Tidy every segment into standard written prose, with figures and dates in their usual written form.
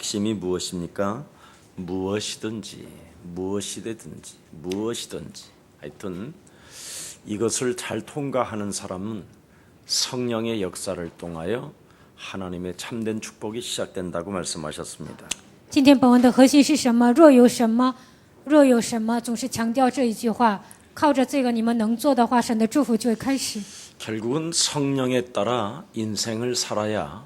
핵심이 무엇입니까? 무엇이든지 하여튼 이것을 잘 통과하는 사람은 성령의 역사를 통하여 하나님의 참된 축복이 시작된다고 말씀하셨습니다. 今天本文的核心是什么？若有什么，总是强调这一句话。靠着这个你们能做的话，神的祝福就会开始。 결국은 성령에 따라 인생을 살아야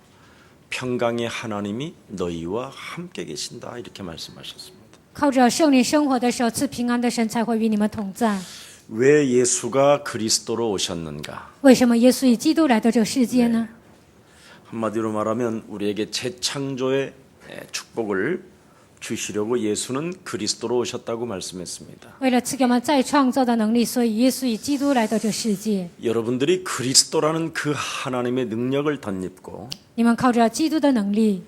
평강의 하나님이 너희와 함께 계신다 이렇게 말씀하셨습니다. 靠着圣灵生活的时候，赐平安的神才会与你们同在。 왜 예수가 그리스도로 오셨는가? 为什么耶稣以基督来到这个世界呢？ 한마디로 말하면 우리에게 재창조의 축복을 주시려고 예수는 그리스도로 오셨다고 말씀했습니다. 为了赐给我们再创造的能力，所以耶稣以基督来到这个世界。 여러분들이 그리스도라는 그 하나님의 능력을 덧입고 你们靠着基督的能力，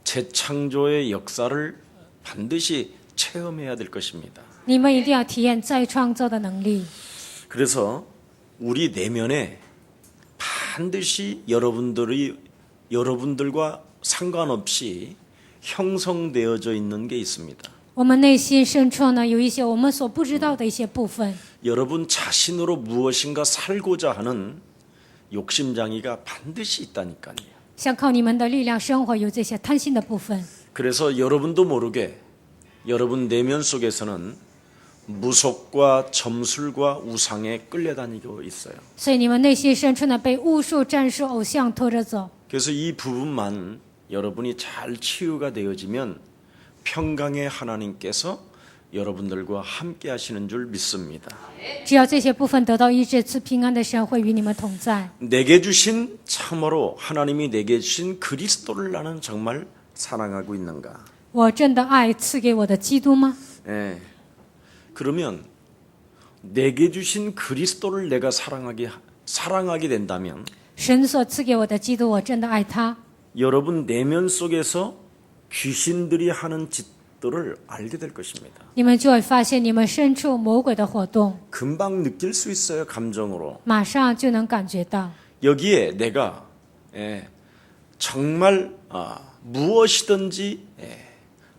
재창조의 역사를 반드시 체험해야 될 것입니다. 你们一定要体验再创造的能力。 그래서 우리 내면에 반드시 여러분들과 상관없이 형성되어져 있는 게 있습니다. 我们内心深处呢，有一些我们所不知道的一些部分。 여러분 자신으로 무엇인가 살고자 하는 욕심장애가 반드시 있다니까요. 想靠你们的力量生活，有这些贪心的部分。 그래서 여러분도 모르게 여러분 내면 속에서는 무속과 점술과 우상에 끌려다니고 있어요. 所以你们内心深处呢，被巫术、战术、偶像拖着走。 그래서 이 부분만 여러분이 잘 치유가 되어지면 평강의 하나님께서 여러분들과 함께 하시는 줄 믿습니다. 只要这些部分得到医治，赐平安的神会与你们同在。 내게 주신 참으로 하나님이 내게 주신 그리스도를 나는 정말 사랑하고 있는가? 我真的爱赐给我的基督吗？ 예. 그러면 내게 주신 그리스도를 내가 사랑하게 된다면 神所赐给我的基督，我真的爱他。 여러분 내면 속에서 귀신들이 하는 짓들을 알게 될 것입니다. 你们就会发现你们深处魔鬼的活动， 금방 느낄 수 있어요. 감정으로. 马上就能感觉到。 여기에 내가 정말 무엇이든지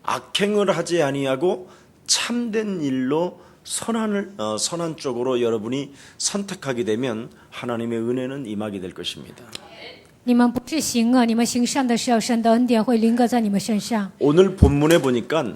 악행을 하지 아니하고 참된 일로 선한 쪽으로 여러분이 선택하게 되면 하나님의 은혜는 임하게 될 것입니다. 你们不是行恶，你们行善的时候，神的恩典会临格在你们身上。 오늘 본문에 보니까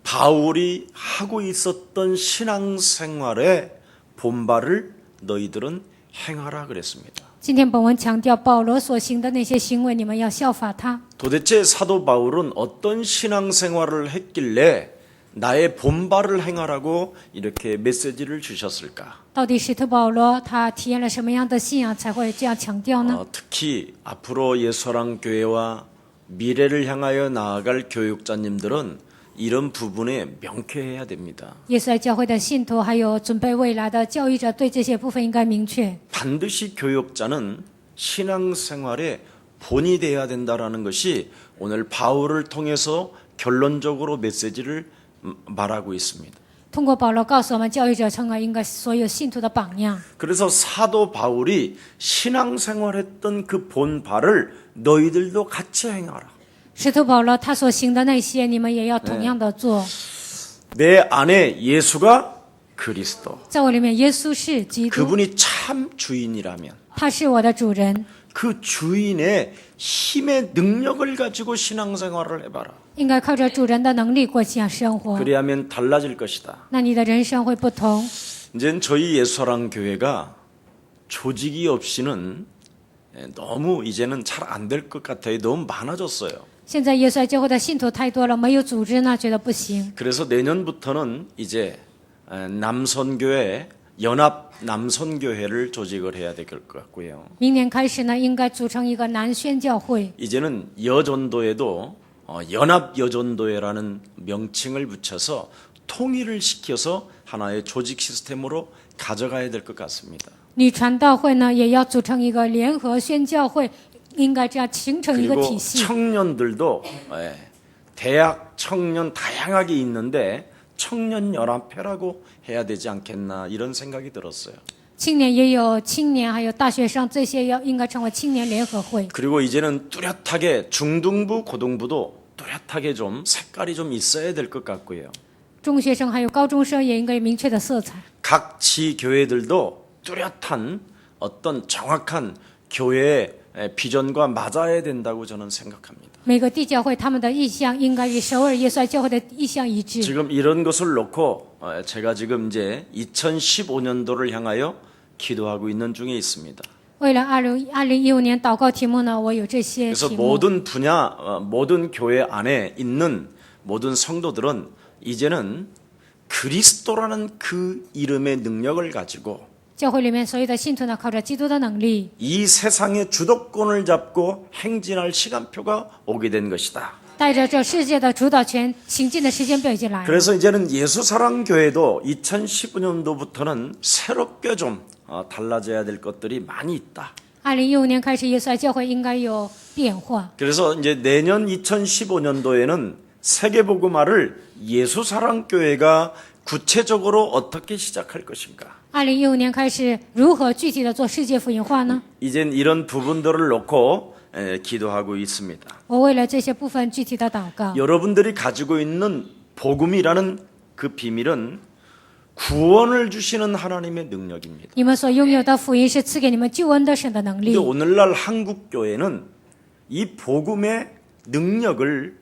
바울이 하고 있었던 신앙생활의 본발을 너희들은 행하라 그랬습니다. 今天本文强调保罗所行的那些行为，你们要效法他。 도대체 사도 바울은 어떤 신앙생활을 했길래 나의 본발을 행하라고 이렇게 메시지를 주셨을까? 到底使徒保罗他体验了什么样的信仰，才会这样强调呢？ 특히 앞으로 예수랑 교회와 미래를 향하여 나아갈 교육자님들은 이런 부분에 명쾌해야 됩니다. 耶稣爱教会的信徒，还有准备未来的教育者，对这些部分应该明确。 반드시 교육자는 신앙생활의 본이 돼야 된다라는 것이 오늘 바울을 통해서 결론적으로 메시지를 말하고 있습니다. 通过保罗告诉我们，教育者成为应该所有信徒的榜样。 그래서 사도 바울이 신앙생활했던 그 본발을 너희들도 같이 행하라. 使徒保罗他所行的那些，你们也要同样的做。 내 안에 예수가 그리스도. 在我里面，耶稣是基督， 그분이 참 주인이라면 他是我的主人， 그 주인의 힘의 능력을 가지고 신앙생활을 해봐라. 应该靠着主人的能力过信仰生活， 그래야면 달라질 것이다. 那你的人生会不同。 이제 저희 예수랑 교회가 조직이 없이는 너무 이제는 잘 안 될 것 같아요. 너무 많아졌어요. 现在耶稣爱教会的信徒太多了，没有组织呢，觉得不行。 그래서 내년부터는 이제 남선교회 연합 남선교회를 조직을 해야 될 것 같고요. 明年开始呢，应该组成一个南宣教会。 이제는 여전도에도 연합 여전도회라는 명칭을 붙여서 통일을 시켜서 하나의 조직 시스템으로 가져가야 될 것 같습니다. 女传道会呢，也要组成一个联合宣教会，应该这样形成一个 그리고 体系。 청년들도 대학 청년 다양하게 있는데 청년 연합회라고 해야 되지 않겠나 이런 생각이 들었어요. 青年也有青年，还有大学生，这些应该成为青年联合会。 그리고 이제는 뚜렷하게 중등부, 고등부도 뚜렷하게 좀 색깔이 좀 있어야 될 것 같고요. 中学生还有高中生也应该有明确的色彩。 각 지교회들도 뚜렷한 어떤 정확한 교회의 비전과 맞아야 된다고 저는 생각합니다. 每个地教会他们的意向应该与首尔耶稣爱教会的意向一致。 지금 이런 것을 놓고 제가 지금 이제 2015년도를 향하여 기도하고 있는 중에 있습니다. 为了2015年祷告题目呢，我有这些 그래서 题目。 모든 분야, 모든 교회 안에 있는 모든 성도들은 이제는 그리스도라는 그 이름의 능력을 가지고 教会里面所有的信徒呢，靠着基督的能力， 이 세상의 주도권을 잡고 행진할 시간표가 오게 된 것이다. 带着这世界的主导权行进的时间表已经来了。 그래서 이제는 예수사랑교회도 2015년도부터는 새롭게 좀 달라져야 될 것들이 많이 있다. 2015年开始，耶稣爱教会应该有变化。 그래서 이제 내년 2015년도에는 세계복음화를 예수사랑교회가 구체적으로 어떻게 시작할 것인가. 2015年开始，如何具体的做世界福音化呢？ 이젠 이런 부분들을 놓고 기도하고 있습니다. 我为了这些部分具体的祷告。 여러분들이 가지고 있는 복음이라는 그 비밀은 구원을 주시는 하나님의 능력입니다. 你们所拥有的福音是赐给你们救恩的神的能力 근데 。 오늘날 한국 교회는 이 복음의 능력을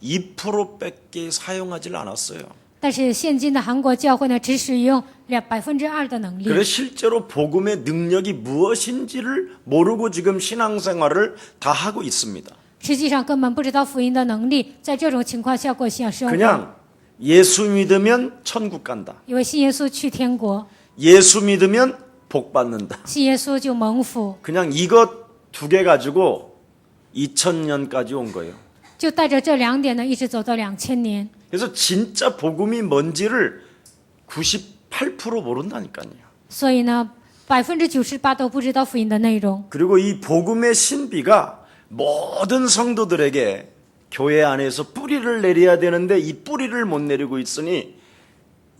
2%밖에 사용하지 않았어요. 但是现今的韩国教会呢，只使用2%的能力。 그래서 실제로 복음의 능력이 무엇인지를 모르고 지금 신앙생활을 다 하고 있습니다. 实际上根本不知道福音的能力，在这种情况下过信仰生活。 그냥 예수 믿으면 천국 간다. 因为信耶稣去天国， 예수 믿으면 복 받는다. 信耶稣就蒙福， 그냥 이것 두 개 가지고 2000년까지 온 거예요. 就带着这2点呢，一直走到2000年。 그래서 진짜 복음이 뭔지를 98% 모른다니까요. 所以呢，98%都不知道福音的内容。 그리고 이 복음의 신비가 모든 성도들에게 교회 안에서 뿌리를 내려야 되는데 이 뿌리를 못 내리고 있으니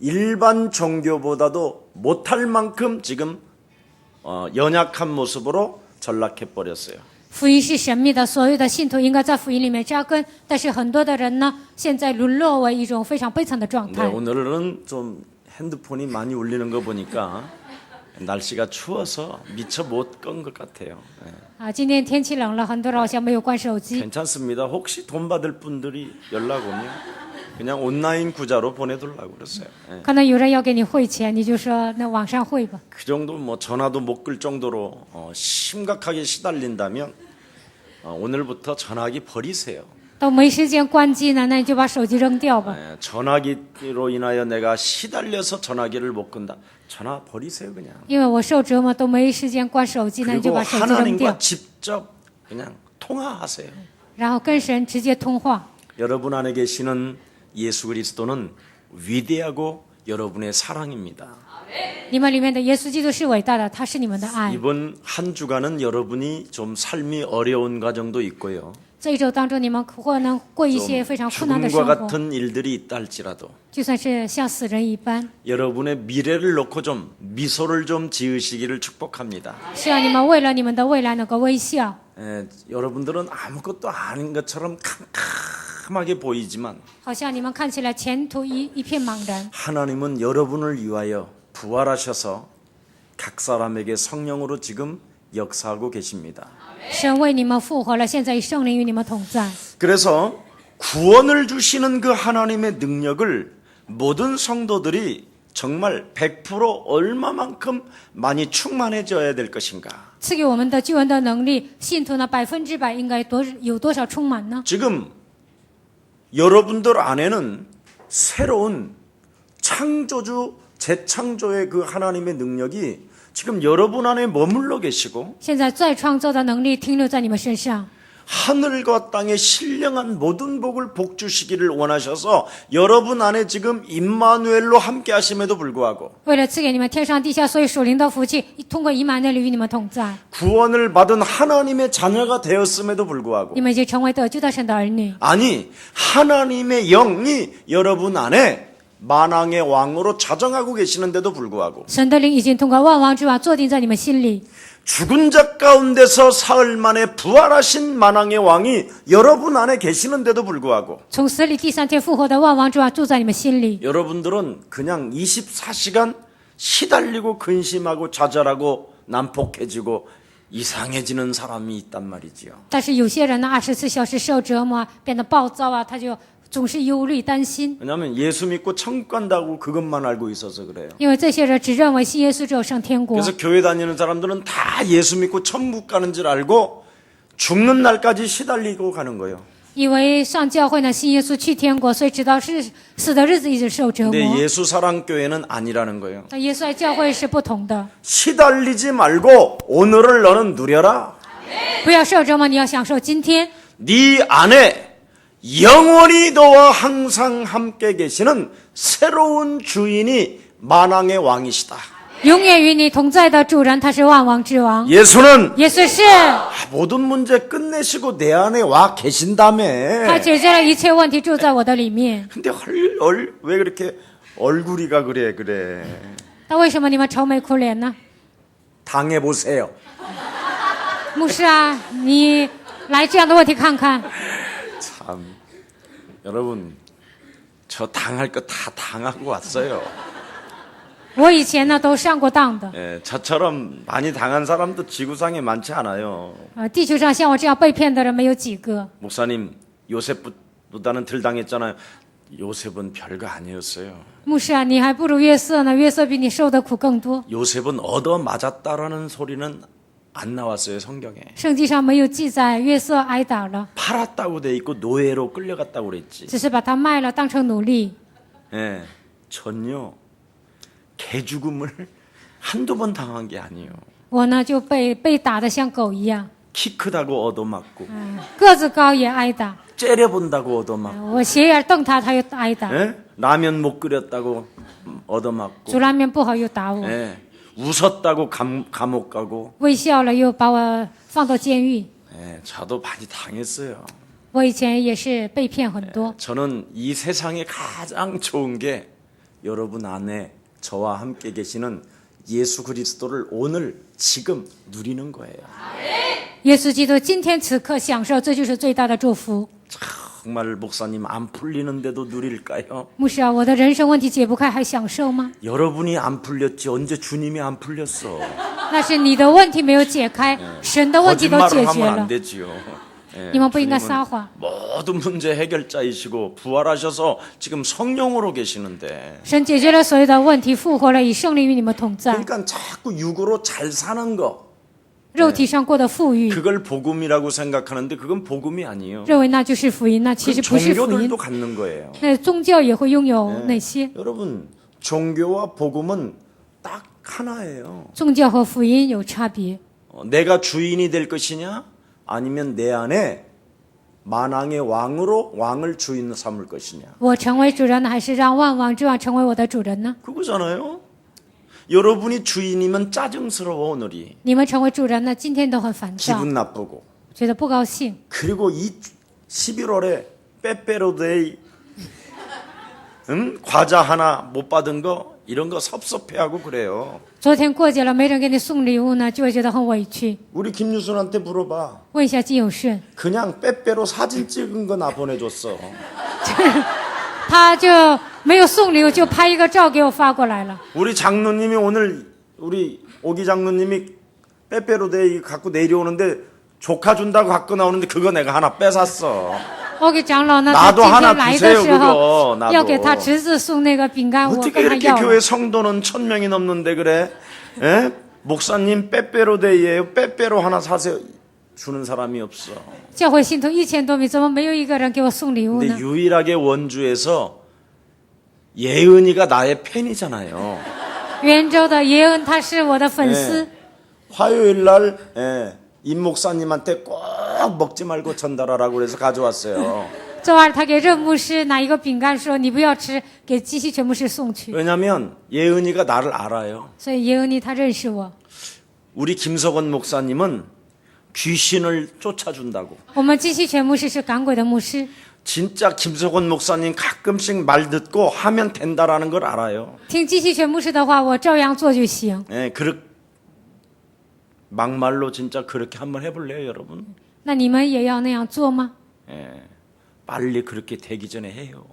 일반 종교보다도 못할 만큼 지금 연약한 모습으로 전락해 버렸어요. 福音是神秘的，所有的信徒应该在福音里面扎根，但是很多的人呢，现在沦落为一种非常悲惨的状 네, 态。 오늘은 좀 핸드폰이 많이 울리는 거 보니까 날씨가 추워서 미처 못 건 것 같아요. 네. 啊，今天天气冷了，很多人好像没有关手机。 괜찮습니다. 혹시 돈 받을 분들이 연락 오면 그냥 온라인 구자로 보내달라고 그랬어요. 네. 可能有人要给你汇钱，你就说那网上汇吧。 그 정도 뭐 전화도 못 끌 정도로 심각하게 시달린다면 오늘부터 전화기 버리세요. 都没时间关机呢，那你就把手机扔掉吧。 전화기로 인하여 내가 시달려서 전화기를 못 끈다. 전화 버리세요 그냥. 因为我受折磨都没时间关手机，那你就 그리고 把手机扔掉 하나님과 ， 직접 그냥 통화하세요. 然后跟神直接通话。 여러분 안에 계시는 예수 그리스도는 위대하고 여러분의 사랑입니다. 你们里面的耶稣基督是伟大的，他是你们的爱。 이번 한 주간은 여러분이 좀 삶이 어려운 과정도 있고요. 这一周当中，你们可能过一些非常困难的 죽음과 生活， 같은 일들이 있다 할지라도 就算是像死人一般。 여러분의 미래를 놓고 좀 미소를 좀 지으시기를 축복합니다. 希望你们为了你们的未来能够微笑。 여러분들은 아무것도 아닌 것처럼 캄캄하게 보이지만 好像你们看起来前途一片茫然， 하나님은 여러분을 위하여 부활하셔서 각 사람에게 성령으로 지금 역사하고 계십니다. 神为你们复活了，现在圣灵与你们同在。 그래서 구원을 주시는 그 하나님의 능력을 모든 성도들이 정말 100% 얼마만큼 많이 충만해져야 될 것인가. 赐给我们的救恩的能力，信徒呢100%应该有多少充满呢？ 지금 여러분들 안에는 새로운 창조주 재창조의 그 하나님의 능력이 지금 여러분 안에 머물러 계시고 现在再创造的能力停留在你们身上， 하늘과 땅의 신령한 모든 복을 복주시기를 원하셔서 여러분 안에 지금 임마누엘로 함께 하심에도 불구하고 为了赐给你们天上地下所有属灵的福气，通过以马内利与你们同在， 구원을 받은 하나님의 자녀가 되었음에도 불구하고 你们已经成为得救的神的儿女。 아니 하나님의 영이 여러분 안에 만왕의 왕으로 자정하고 계시는데도 불구하고 神的灵已经通过万王之王坐定在你们心里。 죽은 자 가운데서 사흘 만에 부활하신 만왕의 왕이 여러분 안에 계시는데도 불구하고 从死里第3天复活的万王之王住在你们心里。 여러분들은 그냥 24시간 시달리고 근심하고 좌절하고 난폭해지고 이상해지는 사람이 있단 말이지요. 但是有些人呢，24小时受折磨，变得暴躁啊，他就总是忧虑担心。 왜냐하면 예수 믿고 천국 간다고 그것만 알고 있어서 그래요. 因为这些人只认为信耶稣只有上天国， 그래서 교회 다니는 사람들은 다 예수 믿고 천국 가는 줄 알고 죽는 날까지 시달리고 가는 거예요. 以为上教会呢信耶稣去天国，所以直到死的日子一直受折磨。 근데 예수 사랑 교회는 아니라는 거예요. 但耶稣爱教会是不同的， 시달리지 말고 오늘을 너는 누려라. 不要受折磨，你要享受今天。 네 안에 영원히 너와 항상 함께 계시는 새로운 주인이 만왕의 왕이시다. 永远与你同在的主人，他是万王之王。 예수는 耶稣是， 모든 문제 끝내시고 내 안에 와 계신다며. 他解决了一切问题，住在我的里面。 근데 왜 그렇게 얼굴이가 그래. 那为什么你们愁眉苦脸呢？ 당해보세요. 牧师啊，你来这样的问题看看。 참 여러분 저 당할 거 다 당하고 왔어요. 我以前呢都上过当的， 예, 저처럼 많이 당한 사람도 지구상에 많지 않아요. 地球上像我这样被骗的人没有几个。 목사님 요셉보다는 덜 당했잖아요. 요셉은 별거 아니었어요. 牧师啊，你还不如约瑟呢，约瑟比你受的苦更多。 요셉은 얻어맞았다라는 소리는 안 나왔어요, 성경에. 圣经上没有记载约瑟挨打了， 팔았다고 돼 있고 노예로 끌려갔다고 그랬지. 只是把他卖了当成奴隶。 예, 전혀 개죽음을 한두 번 당한 게 아니에요. 我呢就被打得像狗一样， 키 크다고 얻어맞고 个子高也挨打， 째려본다고 얻어맞고 我斜眼瞪他，他又挨打， 예? 라면 못 끓였다고 얻어맞고 煮拉面不好又打我， 예, 웃었다고 감옥 가고 微笑了又把我放到监狱。 예, 저도 많이 당했어요. 我以前也是被骗很多， 저는 이 세상에 가장 좋은 게 여러분 안에 저와 함께 계시는 예수 그리스도를 오늘 지금 누리는 거예요. 耶稣基督今天此刻享受，这就是最大的祝福。 정말 목사님 안 풀리는데도 누릴까요? 牧师啊，我的人生问题解不开，还享受吗？ 여러분이 안 풀렸지 언제 주님이 안 풀렸어? 那是你的问题没有解开，神的问题都解 거짓말을 决 하면 안 了。 되지요. 예, 你们不应该 주님은 撒谎。 모든 문제 해결자이시고 부활하셔서 지금 성령으로 계시는데 神解决了所有的问题，复活了，以圣灵与你们同在。 그러니까 자꾸 육으로 잘 사는 거 肉体上过得富裕， 그걸 복음이라고 생각하는데 그건 복음이 아니에요. 认为那就是福音，那其 그 实不是福音 종교들도 。 갖는 거예요. 那宗教也会拥有那些 여러분 종교와 복음은 딱 하나예요. 宗教和福音有差别。 내가 주인이 될 것이냐 아니면 내 안에 만왕의 왕으로 왕을 주인 삼을 것이냐 我成为主人呢，还是让万王之王成为我的主人呢？ 그거잖아요. 여러분이 주인이면 짜증스러워 오늘이 你们成为主人呢，今天都很烦躁， 기분 나쁘고 觉得不高兴。 그리고 이 11월에 빼빼로데이 과자 하나 못 받은 거 이런 거 섭섭해하고 그래요. 昨天过节了，没人给你送礼物呢，就会觉得很委屈。 우리 김유순한테 물어봐. 问一下金永顺， 그냥 빼빼로 사진 찍은 거 나 보내줬어. 他就没有送礼物，就拍一个照给我发过来了。 우리 장로님이 오늘 우리 오기 장로님이 빼빼로데이 갖고 내려오는데 조카 준다고 갖고 나오는데 그거 내가 하나 뺏었어. 我给长老呢，他 나도 今 하나 天来的 주세요 时 그거 候 나도. 要给他侄子送那个饼干，我 어떻게 跟他 이렇게 要了。 교회 성도는 1000명이 넘는데 그래? 에? 목사님 빼빼로데이예요. 빼빼로 하나 사세요. 주는 사람이 없어. 教会信徒1000多名，怎么没有一个人给我送礼物 근데 呢？ 유일하게 원주에서 예은이가 나의 팬이잖아요. 袁州的耶恩他是我的粉丝， 네. 화요일 날 임 목사님한테 꼭 먹지 말고 전달하라고 그래서 가져왔어요. 周二他给任牧师拿一个饼干，说你不要吃，给基西全牧师送去。 왜냐하면 예은이가 나를 알아요. 所以耶恩尼他认识我。 우리 김석원 목사님은 귀신을 쫓아준다고. 我们基西全牧师是赶鬼的牧师， 진짜 김석원 목사님 가끔씩 말 듣고 하면 된다라는 걸 알아요. 听季希全牧师的话，我照样做就行。 예, 막말로 진짜 그렇게 한번 해볼래요, 여러분? 那你们也要那样做吗？ 예, 빨리 그렇게 되기 전에 해요.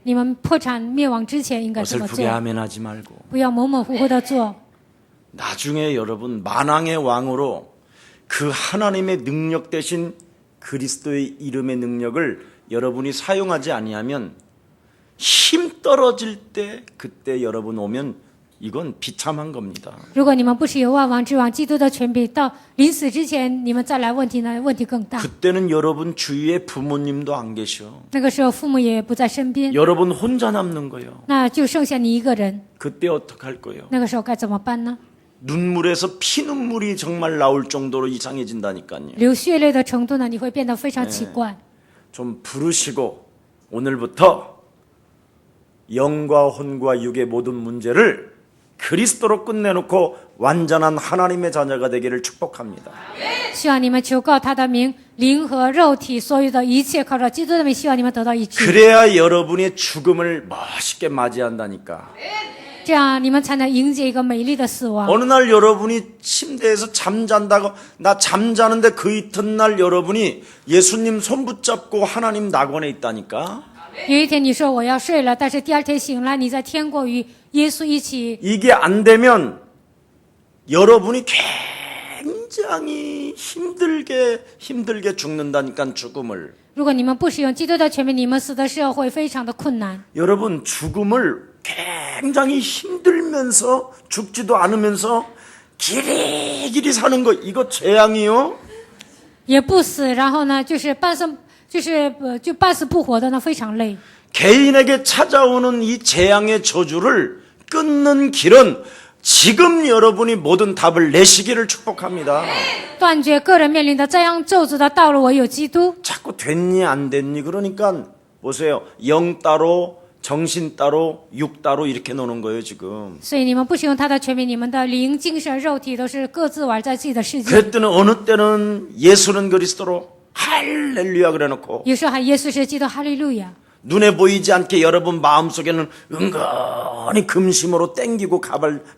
你们破产灭亡之前应该这么 어설프게 做， 하면 하지 말고. 不要模模糊糊的做。 나중에 여러분 만왕의 왕으로 그 하나님의 능력 대신 그리스도의 이름의 능력을 여러분이 사용하지 아니하면 힘 떨어질 때 그때 여러분 오면 이건 비참한 겁니다. 如果你们不是有万王之王基督的权柄，到临死之前你们再来问题呢，问题更大。 그때는 여러분 주위에 부모님도 안 계셔. 那个时候父母也不在身边， 여러분 혼자 남는 거예요. 那就剩下你一个人。 그때 어떡할 거예요? 那个时候该怎么办呢？ 눈물에서 피눈물이 정말 나올 정도로 이상해진다니까요. 流血泪的程度呢，你会变得非常奇怪。 좀 부르시고 오늘부터 영과 혼과 육의 모든 문제를 그리스도로 끝내놓고 완전한 하나님의 자녀가 되기를 축복합니다. 希望你们求告他的名，灵和肉体所有的一切靠着基督的名，希望你们得到医治， 그래야 여러분의 죽음을 멋있게 맞이한다니까. 这样你们才能迎接一个美丽的死亡。 어느 날 여러분이 침대에서 잠잔다고 나 잠자는데 그 이튿날 여러분이 예수님 손 붙잡고 하나님 낙원에 있다니까. 有一天你说我要睡了，但是第二天醒来，你在天国与耶稣一起。 이게 안 되면 여러분이 굉장히 힘들게 죽는다니까 죽음을. 如果你们不使用基督的权柄，你们死的时候会非常的困难。 여러분 죽음을 굉장히 힘들면서 죽지도 않으면서 길이길이 사는 거 이거 재앙이요. 也不死，然后呢，就是半死不活的，那非常累。 개인에게 찾아오는 이 재앙의 저주를 끊는 길은 지금 여러분이 모든 답을 내시기를 축복합니다. 断绝个人面临的这样咒诅的道路，唯有基督。 자꾸 됐니 안 됐니 그러니까 보세요. 영 따로 정신 따로 육 따로 이렇게 노는 거예요 지금. 所以你们不使用他的权柄，你们的灵、精神、肉体都是各自玩在自己的世界。 그랬더니 어느 때는 예수는 그리스도로 할렐루야 그래놓고 有时候喊耶稣是基督，哈利路亚。 눈에 보이지 않게 여러분 마음속에는 은근히 금심으로 땡기고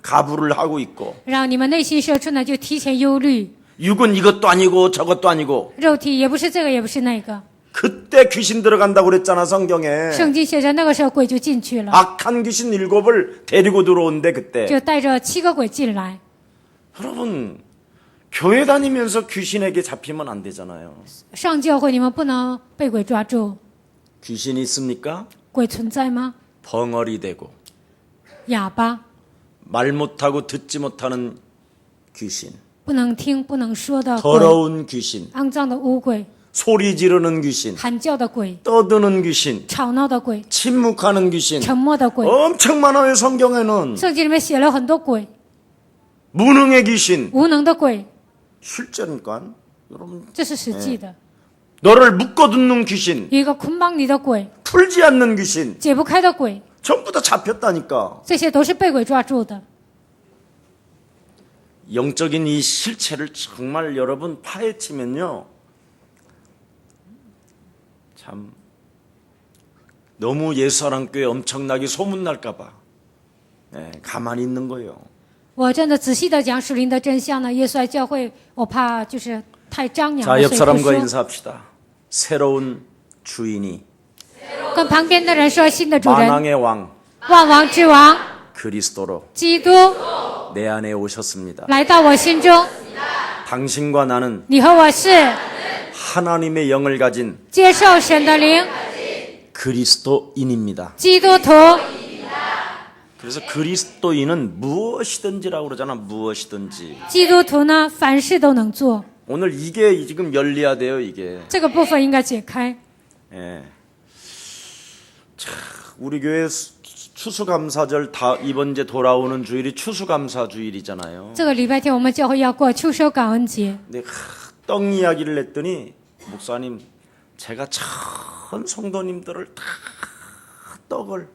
가부를 하고 있고 然后你们内心深处呢，就提前忧虑， 육은 이것도 아니고 저것도 아니고 肉体也不是这个，也不是那个。 그때 귀신 들어간다고 그랬잖아 성경에. 圣经写着，那个时候鬼就进去了， 악한 귀신 7을 데리고 들어온대 그때. 就带着7个鬼进来。 여러분 교회 다니면서 귀신에게 잡히면 안 되잖아요. 上教会你们不能被鬼抓住， 귀신이 있습니까? 鬼存在吗？ 벙어리 되고 哑巴， 말 못하고 듣지 못하는 귀신, 不能听不能说的鬼， 더러운 귀신, 肮脏的污鬼， 소리 지르는 귀신, 喊叫的鬼， 떠드는 귀신, 吵闹的鬼， 침묵하는 귀신 沉默的鬼。 엄청 많아요 성경에는. 圣经里面写了很多鬼， 무능의 귀신 无能的鬼， 실제니까 여러분 这是实际的。 너를 묶어두는 귀신 有一个捆绑你的鬼， 풀지 않는 귀신 解不开的鬼， 전부 다 잡혔다니까. 这些都是被鬼抓住的。 영적인 이 실체를 정말 여러분 파헤치면요 참 너무 예수사랑교회 엄청나게 소문날까 봐 가만히 있는 거예요. 我真的仔细的讲属灵的真相呢，耶稣来教会，我怕就是太张扬 자, 了， 옆 所以不 사람과 说。 인사합시다. 새로운 주인이 跟旁边的人说，新的主人， 만왕의 왕 万王之王 그리스도로 基督 내 안에 오셨습니다. 来到我心中， 당신과 나는 你和我是 하나님의 영을 가진 接受神的灵， 그리스도인입니다. 基督徒。 그래서 그리스도인은 무엇이든지라고 그러잖아. 무엇이든지. 基督徒呢，凡事都能做。 오늘 이게 지금 열려야 돼요. 이게. 这个部分应该解开。 예. 참, 우리 교회 추수감사절 다 이번 이제 돌아오는 주일이 추수감사 주일이잖아요. 这个礼拜天我们教会要过秋收感恩节。 근데 떡 이야기를 했더니 목사님 제가 전 성도님들을 다 떡을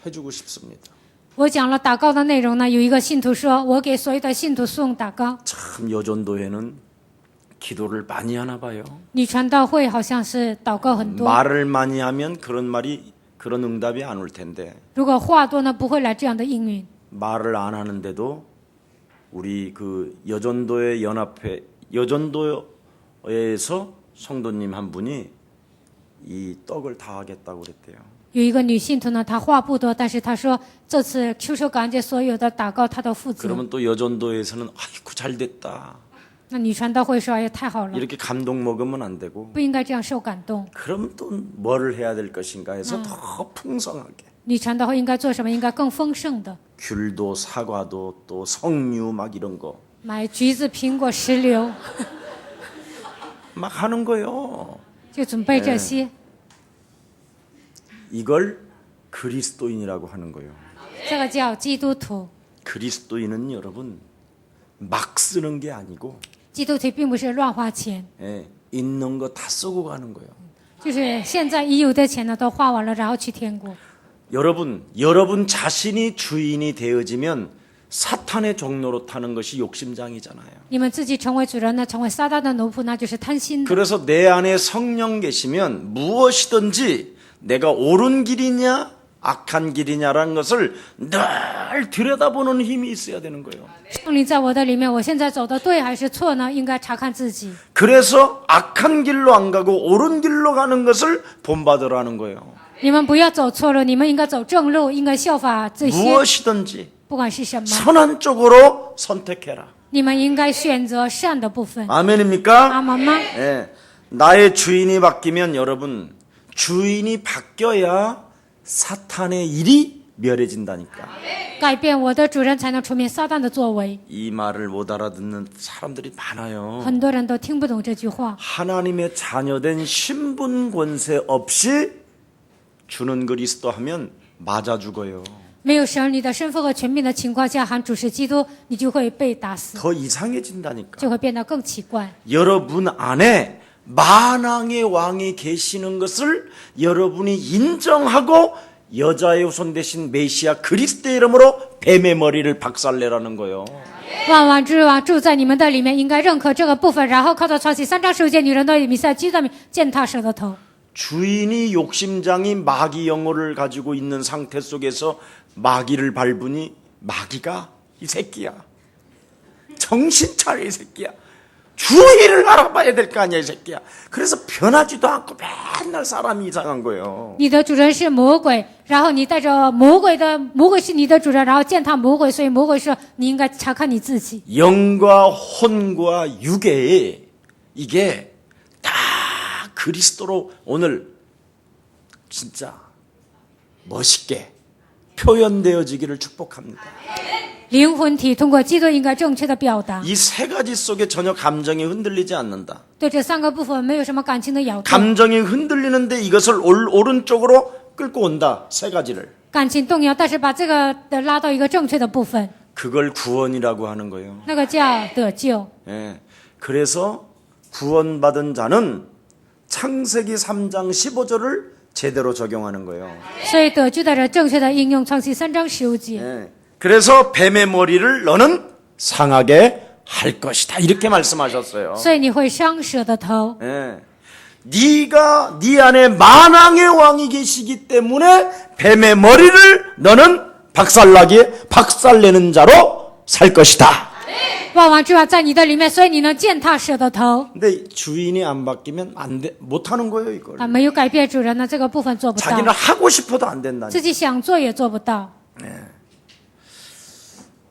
해주고 싶습니다. 我讲了祷告的内容呢，有一个信徒说，我给所有的信徒送祷告。 참 여전도회는 기도를 많이 하나 봐요. 女传道会好像是祷告很多， 말을 많이 하면 그런 응답이 안 올 텐데 如果话多呢，不会来这样的应允。 말을 안 하는데도 우리 그 여전도에서 성도님 한 분이 이 떡을 다 하겠다고 그랬대요. 有一个女信徒呢，她话不多，但是她说这次秋收感恩节所有的祷告她都负责。 그러면 또 여전도에서는 아이고 잘 됐다. 那女传道会说：“哎呀，太好了， 이렇게 감동 먹으면 안 되고 不应该这样受感动。 그럼 또 뭐를 해야 될 것인가 해서 더 풍성하게 女传道会应该做什么？应该更丰盛的， 귤도 사과도 또 석류 막 이런 거 买橘子、苹果、石榴， 막 하는 거요. 就准备这些。 이걸 그리스도인이라고 하는 거예요. 这个叫基督徒。 그리스도인은 여러분 막 쓰는 게 아니고 基督徒并不是乱花钱， 있는 거 다 쓰고 가는 거예요. 就是现在已有的钱呢都花完了，然后去天国。 여러분 자신이 주인이 되어지면 사탄의 종로로 타는 것이 욕심장이잖아요. 你们自己成为主人呢，成为撒旦的奴仆，那就是贪心的。 그래서 내 안에 성령 계시면 무엇이든지 내가 옳은 길이냐 악한 길이냐라는 것을 늘 들여다보는 힘이 있어야 되는 거예요. 圣灵在我的里面，我现在走的对还是错呢？应该查看自己。 그래서 악한 길로 안 가고 옳은 길로 가는 것을 본받으라는 거예요. 你们不要走错路，你们应该走正路，应该效法这些， 무엇이든지 不管是什么， 선한 쪽으로 선택해라. 你们应该选择善的部分。 아멘입니까? 阿门吗？ 예, 나의 주인이 바뀌면 여러분 주인이 바뀌어야 사탄의 일이 멸해진다니까. 改变我的主人，才能除灭撒旦的作为。 이 말을 못 알아듣는 사람들이 많아요. 很多人都听不懂这句话。 하나님의 자녀된 신분 권세 없이 주는 그리스도 하면 맞아 죽어요. 没有神你的身份和权柄的情况下喊主是基督，你就会被打死， 더 이상해진다니까. 就会变得更奇怪。 여러분 안에 만왕의 왕이 계시는 것을 여러분이 인정하고 여자의 후손 대신 메시아 그리스도의 이름으로 뱀의 머리를 박살내라는 거예요. 万王之王住在你们的里面，应该认可这个部分，然后靠着创启3章19节，女人的弥赛基督的名践踏蛇的头。 주인이 욕심장이 마귀 영혼을 가지고 있는 상태 속에서 마귀를 밟으니 마귀가 이 새끼야. 정신 차려 이 새끼야. 주의를 알아봐야 될 거 아니야 이 새끼야. 그래서 변하지도 않고 맨날 사람이 이상한 거예요. 你的主人是魔鬼，然后你带着魔鬼是你的主人，然后践踏魔鬼，所以魔鬼说你应该查看你自己。 영과 혼과 육에 이게 다 그리스도로 오늘 진짜 멋있게 표현되어지기를 축복합니다. 灵魂体通过基督应该正确的表达， 이 세 가지 속에 전혀 감정이 흔들리지 않는다. 对这3个部分没有什么感情的摇动， 감정이 흔들리는데 이것을 오른쪽으로 끌고 온다. 세 가지를. 感情动摇，但是把这个的拉到一个正确的部分， 그걸 구원이라고 하는 거예요. 那个叫得救。 예. 그래서 구원받은 자는 창세기 3장 15절을 제대로 적용하는 거예요. 所以得救的人正确的应用创世3章15节。 예. 그래서 뱀의 머리를 너는 상하게 할 것이다. 이렇게 말씀하셨어요. 所以你会伤蛇的头。 예. 네가 네 안에 만왕의 왕이 계시기 때문에 뱀의 머리를 너는 박살내는 자로 살 것이다. 万王之王在你的里面，所以你能践踏蛇的头。 근데 주인이 안 바뀌면 안 돼, 못 하는 거예요, 이걸. 啊，没有改变主人呢，这个部分做不 자기는 到， 하고 싶어도 안 된다니. 自己想做也做不到。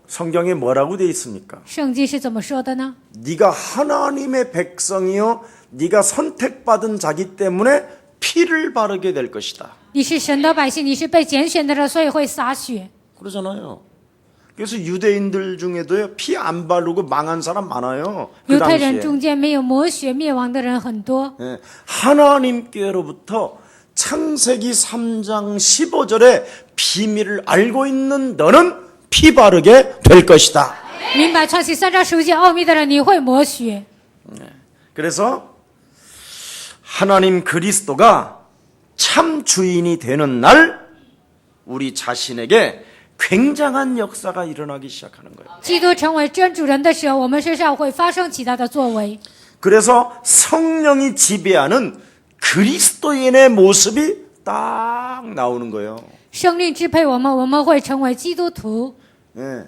성경에 뭐라고 돼 있습니까? 圣经是怎么说的呢？ 네가 하나님의 백성이요 네가 선택받은 자기 때문에 피를 바르게 될 것이다. 你是神的百姓，你是被拣选的人，所以会洒血。 그러잖아요. 그래서 유대인들 중에도요 피 안 바르고 망한 사람 많아요. 그 犹太人 당시에. 中间没有抹血灭亡的人很多， 예, 하나님께로부터 창세기 3장 15절의 비밀을 알고 있는 너는 피 바르게 될 것이다. 明白创世3章15节奥秘的人，你会抹血。 그래서 하나님 그리스도가 참 주인이 되는 날 우리 자신에게 굉장한 역사가 일어나기 시작하는 거예요. 基督成为真主人的时候，我们身上会发生其他的作为。 그래서 성령이 지배하는 그리스도인의 모습이 딱 나오는 거예요. 圣灵支配我们，我们会成为基督徒。 예.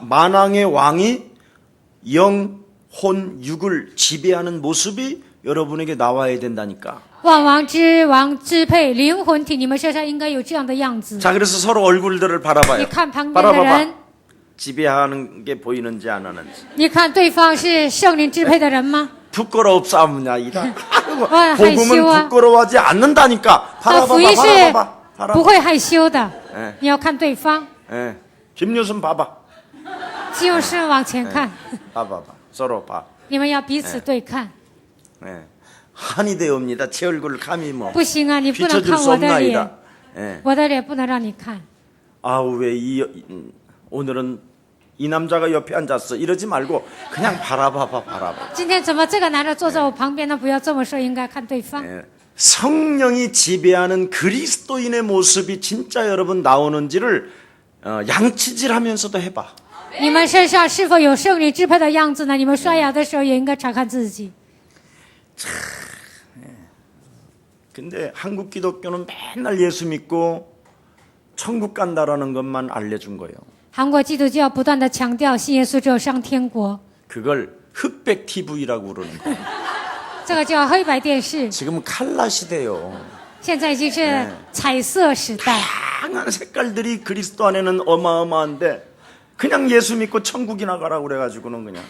만왕의 왕이 영, 혼, 육을 지배하는 모습이 여러분에게 나와야 된다니까. 万王之王支配灵魂体，你们身上应该有这样的样子。 자, 그래서 서로 얼굴들을 바라봐요. 你看旁边的人， 바라봐봐. 지배하는 게 보이는지 안 하는지. 你看对方是圣灵支配的人吗？ 부끄럽사무냐 이다. 와, 복음은害羞啊。 부끄러워하지 않는다니까. 那福音是 바라봐봐. 不 바라봐. 会害羞的 예. ，你要看对方。 예. 김유순 봐봐. 就是往前看， 봐봐봐. 서로 봐. 你们要彼此对看。 예. 한이 되옵니다. 제 얼굴을 감히 뭐 不行啊，你不能 비춰줄 看 수 我的 없나이다. 脸， 예. 我的脸不能让你看。 아우 왜 오늘은 이 남자가 옆에 앉았어 이러지 말고 그냥 바라봐봐 바라봐. 今天怎么这个男的坐在我旁边呢？不要这么说，应该看对方。 예. 성령이 지배하는 그리스도인의 모습이 진짜 여러분 나오는지를 양치질하면서도 해봐. 你们身上是否有圣灵支配的样子呢？你们刷牙的时候也应该查看自己。 근데 한국 기독교는 맨날 예수 믿고 천국 간다라는 것만 알려준 거예요. 韩国基督教不断的强调信耶稣只有上天国， 그걸 흑백 TV라고 그러는 거예요. 这个叫黑白电视。 지금은 칼라 시대요. 现在已经是彩色时代， 다양한 색깔들이 그리스도 안에는 어마어마한데 그냥 예수 믿고 천국이나 가라고 그래가지고는 그냥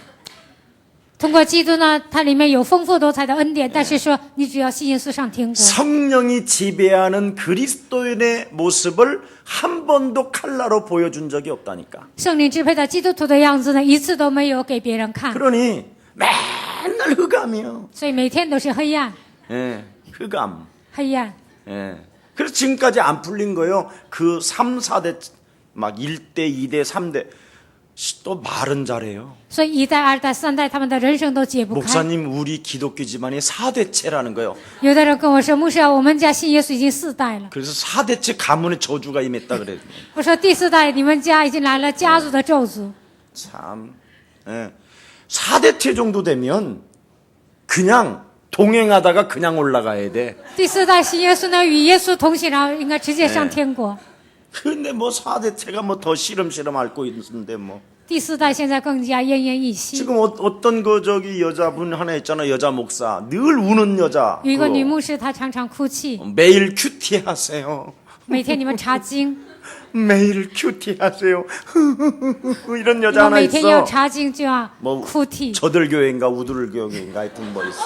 通过基督呢，它里面有丰富多彩的恩典，但是说你只要信耶稣上天国。 성령이 지배하는 그리스도인의 모습을 한 번도 칼라로 보여준 적이 없다니까. 圣灵支配的基督徒的样子呢，一次都没有给别人看， 그러니 맨날 흑암이요. 所以每天都是黑暗， 예, 흑암. 黑暗。 예. 그래서 지금까지 안 풀린 거예요. 그 3, 4대 막 1대, 2대, 3대 또 말은 잘해요. 所以一代、二代、三代他们的人生都解不开。 목사님 우리 기독교 집안이 4대체라는 거예요. 有的人跟我说，牧师啊，我们家信耶稣已经4代了。 그래서 4대체 가문의 저주가 임했다 그래요. 我说第4代，你们家已经来了家族的咒诅。 참. 예. 4대체 정도 되면 그냥 동행하다가 그냥 올라가야 돼. 第4代信耶稣呢，与耶稣同行，然后应该直接上天国。 근데 뭐 4대체가 뭐 더 시름시름 앓고 있는데 뭐. 第4代现在更加奄奄一息。 지금 어떤 그 저기 여자분 하나 있잖아. 여자 목사. 늘 우는 여자. 有一个 그거. 女牧师，她常常哭泣， 매일 큐티 하세요. 每天你们查经， 매일 큐티 하세요. 이런 你 여자 们 하나 每天要 있어. 查经就要 뭐 哭啼， 저들 교회인가 우들 교회인가 하여튼 뭐 있어.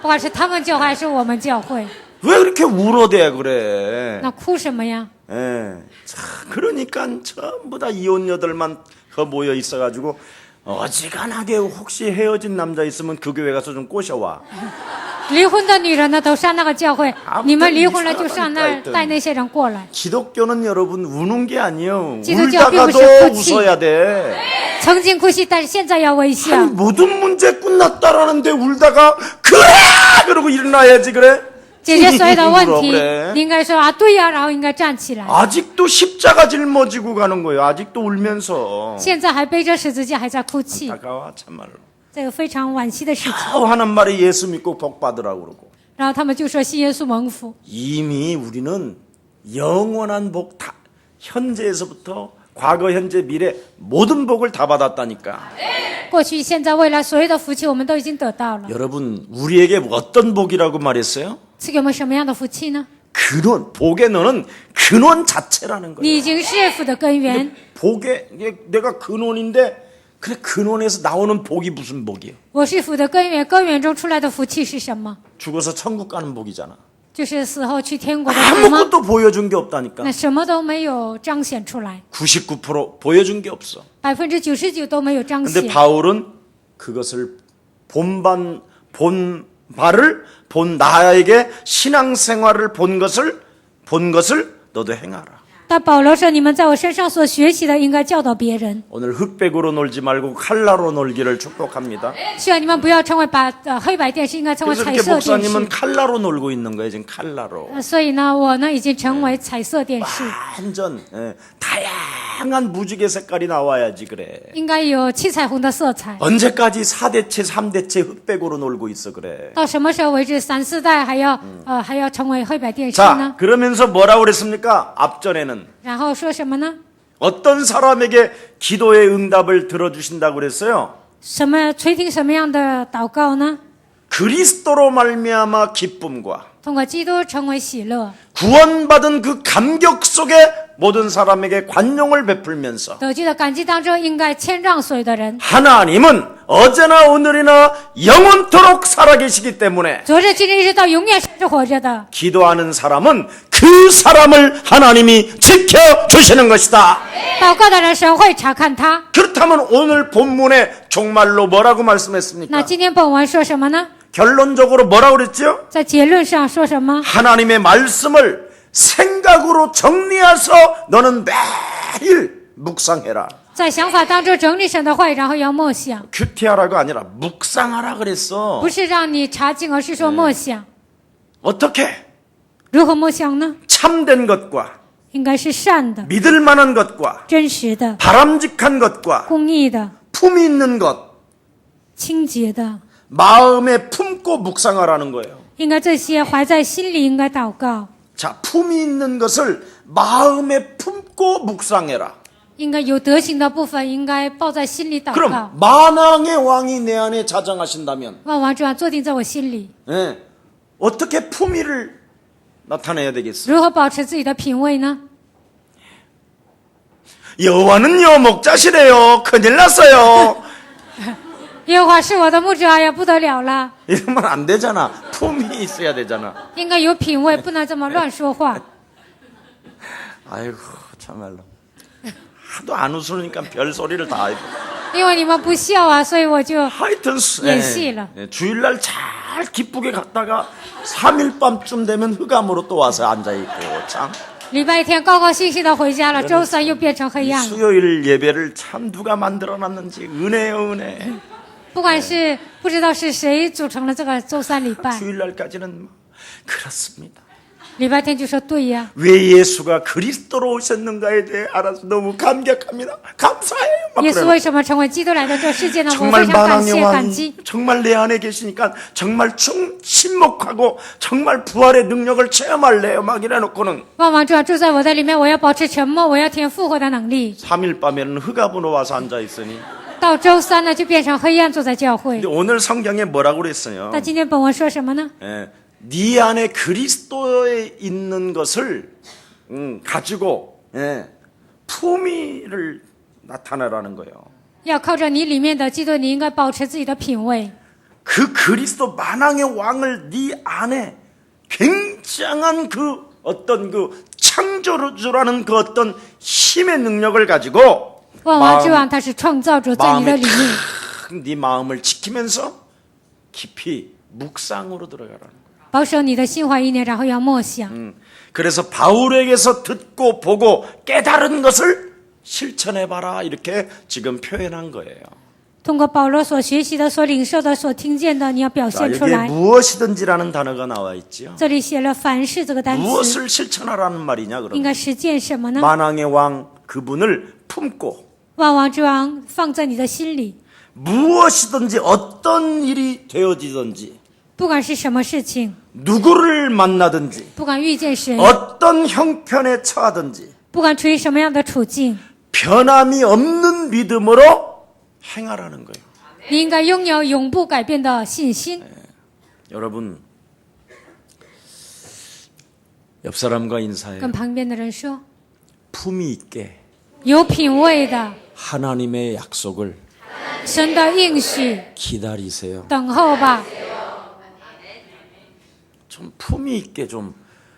不管是他们教会还是我们教会， 왜 그렇게 울어대 그래? 那哭什么呀？ 예. 자, 그러니까 전부 다 이혼 여들만 더 모여 있어가지고 어지간하게 혹시 헤어진 남자 있으면 그 교회 가서 좀 꼬셔와. 离婚的女人呢，都上那个教会，你们离婚了就上那儿带那些人过来。 기독교는 여러분 우는 게 아니에요. 기독교 울다가도 비부시哭泣. 웃어야 돼. 曾经哭泣，但是现在要微笑。 아니, 모든 문제 끝났다라는데 울다가 그래! 그러고 일어나야지 그래? 解决所有的问 울어 题 그래. ，你应该说啊，对呀、然后应该站起来。 아직도 십자가 짊어지고 가는 거예요. 아직도 울면서. 现在还背着十字架，还在哭泣， 다가와 참말로. 这个非常惋惜的事情。 아우 하는 말이 예수 믿고 복 받으라고 그러고. 然后他们就说信耶稣蒙福， 이미 우리는 영원한 복 다, 현재에서부터 과거, 현재, 미래 모든 복을 다 받았다니까. 过去、现在、未来所有的福气我们都已经得到了。 여러분 우리에게 어떤 복이라고 말했어요? 赐给我们什么样的福气呢？ 근원, 복의 너는 근원 자체라는 你 거예요. 已经是福的根源。 복의 내가 근원인데 그래 근원에서 나오는 복이 무슨 복이에요? 我是福的根源，根源中出来的福气是什么？ 죽어서 천국 가는 복이잖아. 就是死后去天国的福吗？ 아무것도 보여준 게 없다니까. 那什么都没有彰显出来， 99% 보여준 게 없어. 99%都没有彰 근데 显。 바울은 그것을 본 나에게 신앙생활을 본 것을 너도 행하라. 但保罗说：“你们在我身上所学习的，应该教导别人。 오늘 흑백으로 놀지 말고 칼라로 놀기를 축복합니다. 希望你们不要成为黑白电视，应该成为 그래서 彩 이렇게 色电 목사님은 视。 칼라로 놀고 있는 거예요. 지금 칼라로. 所以呢，我呢已经成为彩色电视。 완전 다양한 다양한 무지개 색깔이 나와야지 그래. 应该有七彩虹的色彩。 언제까지 4대체 3대체 흑백으로 놀고 있어 그래. 到什么时候为止，3、4代还要成为黑白电视 자 呢？ 그러면서 뭐라고 그랬습니까? 앞전에는 然后说什么呢？ 어떤 사람에게 기도의 응답을 들어주신다고 그랬어요? 垂听什么样的祷告呢？ 그리스도로 말미암아 기쁨과 通过基督成为喜乐， 구원받은 그 감격 속에 모든 사람에게 관용을 베풀면서 得救的感激当中，应该谦让所有的人。 하나님은 어제나 오늘이나 영원토록 살아계시기 때문에 昨日、今日、一直到永远是活着的。 기도하는 사람은 그 사람을 하나님이 지켜주시는 것이다. 祷告的人，神会查看他。 그렇다면 오늘 본문에 종말로 뭐라고 那 말씀했습니까? 今天本文说什么呢？ 결론적으로 뭐라고 그랬죠? 在结论上说什么？ 하나님의 말씀을 생각으로 정리해서 너는 매일 묵상해라. 在想法当中整理神的话语，然后要默想， 큐티하라가 아니라 묵상하라 그랬어. 不是让你查经，而是说默想。 어떻게? 如何默想呢？ 참된 것과 应该是善的、 믿을 만한 것과 真实的、 바람직한 것과 公义的、 품이 있는 것 清洁的， 마음에 품고 묵상하라는 거예요. 应该这些怀在心里，应该祷告。 자, 품이 있는 것을 마음에 품고 묵상해라. 应该有德行的部分，应该抱在心里祷告。 그럼 만왕의 왕이 내 안에 자정하신다면 万王之王坐定在我心里， 예, 어떻게 품위를 나타내야 되겠어요? 如何保持自己的品味呢？ 여호와는요 목자시래요. 큰일 났어요. 耶和华是我的牧者，哎呀，不得了了！ 이러면 안 되잖아. 품이 있어야 되잖아. 应该有品味，不能这么乱说话。 아이고 참말로. 하도 안 웃으니까 별 소리를 다 해도. 因为你们不笑啊，所以我就 하여튼 예시라. 주일날 잘 기쁘게 갔다가 3일 밤쯤 되면 흑암으로 또 와서 앉아있고 참. 礼拜天高高兴兴的回家了，周三又变成黑暗了。 수요일 예배를 참 누가 만들어놨는지 은혜요 은혜. 不管是不知道是谁组成了这个周三礼拜， 주일날까지는 그렇습니다. 礼拜天就说对呀， 왜 예수가 그리스도로 오셨는가에 대해 알아서 너무 감격합니다. 감사해요. 막 耶稣 그래요. 为什么成为基督来到这世界呢？我 정말 非常感 만왕의 谢感 왕이 激。 정말 내 안에 계시니까 정말 침묵하고 정말 부활의 능력을 체험할래요. 막 이래놓고는 万王之王住在我的里面，我要保持沉默，我要体验复活的能力。 3일 밤에는 흑암으로 와서 앉아있으니 到周三呢，就变成黑暗，坐在教会 근데 。 오늘 성경에 뭐라고 그랬어요? 那今天本文说什么呢？ 예, 네 안에 그리스도에 있는 것을 가지고 품위를 나타내라는 거예요. 要靠着你里面的基督，你应该保持自己的品味。 그 그리스도 만왕의 왕을 네 안에 굉장한 그 어떤 그 창조주라는 그 어떤 힘의 능력을 가지고 万王之王他是创造主，在你的里面， 네 마음을 지키면서 깊이 묵상으로 들어가라는 거예요. 保守你的心怀意念，然后要默想。 그래서 바울에게서 듣고 보고 깨달은 것을 실천해봐라 이렇게 지금 표현한 거예요. 通过保罗所学习的、所领受的、所听见的，你要表 자, 现出 여기에 来。 무엇이든지라는 단어가 나와 있죠. 这里写了凡事这个单词， 무엇을 실천하라는 말이냐 应 그러면 该实践什么呢？ 만왕의 왕 그분을 품고 万王之王放在你的心里， 무엇이든지 어떤 일이 되어지든지 不管是什么事情， 누구를 만나든지 不管遇见谁， 어떤 형편에 처하든지 不管处于什么样的处境， 변함이 없는 믿음으로 행하라는 거예요. 你应该拥有永不改变的信心。 여러분 옆 사람과 인사해요. 跟旁边的人说， 품위 있게 有品位的 하나님의 약속을 神的应许， 기다리세요. 等候吧。 좀 품위 있게 좀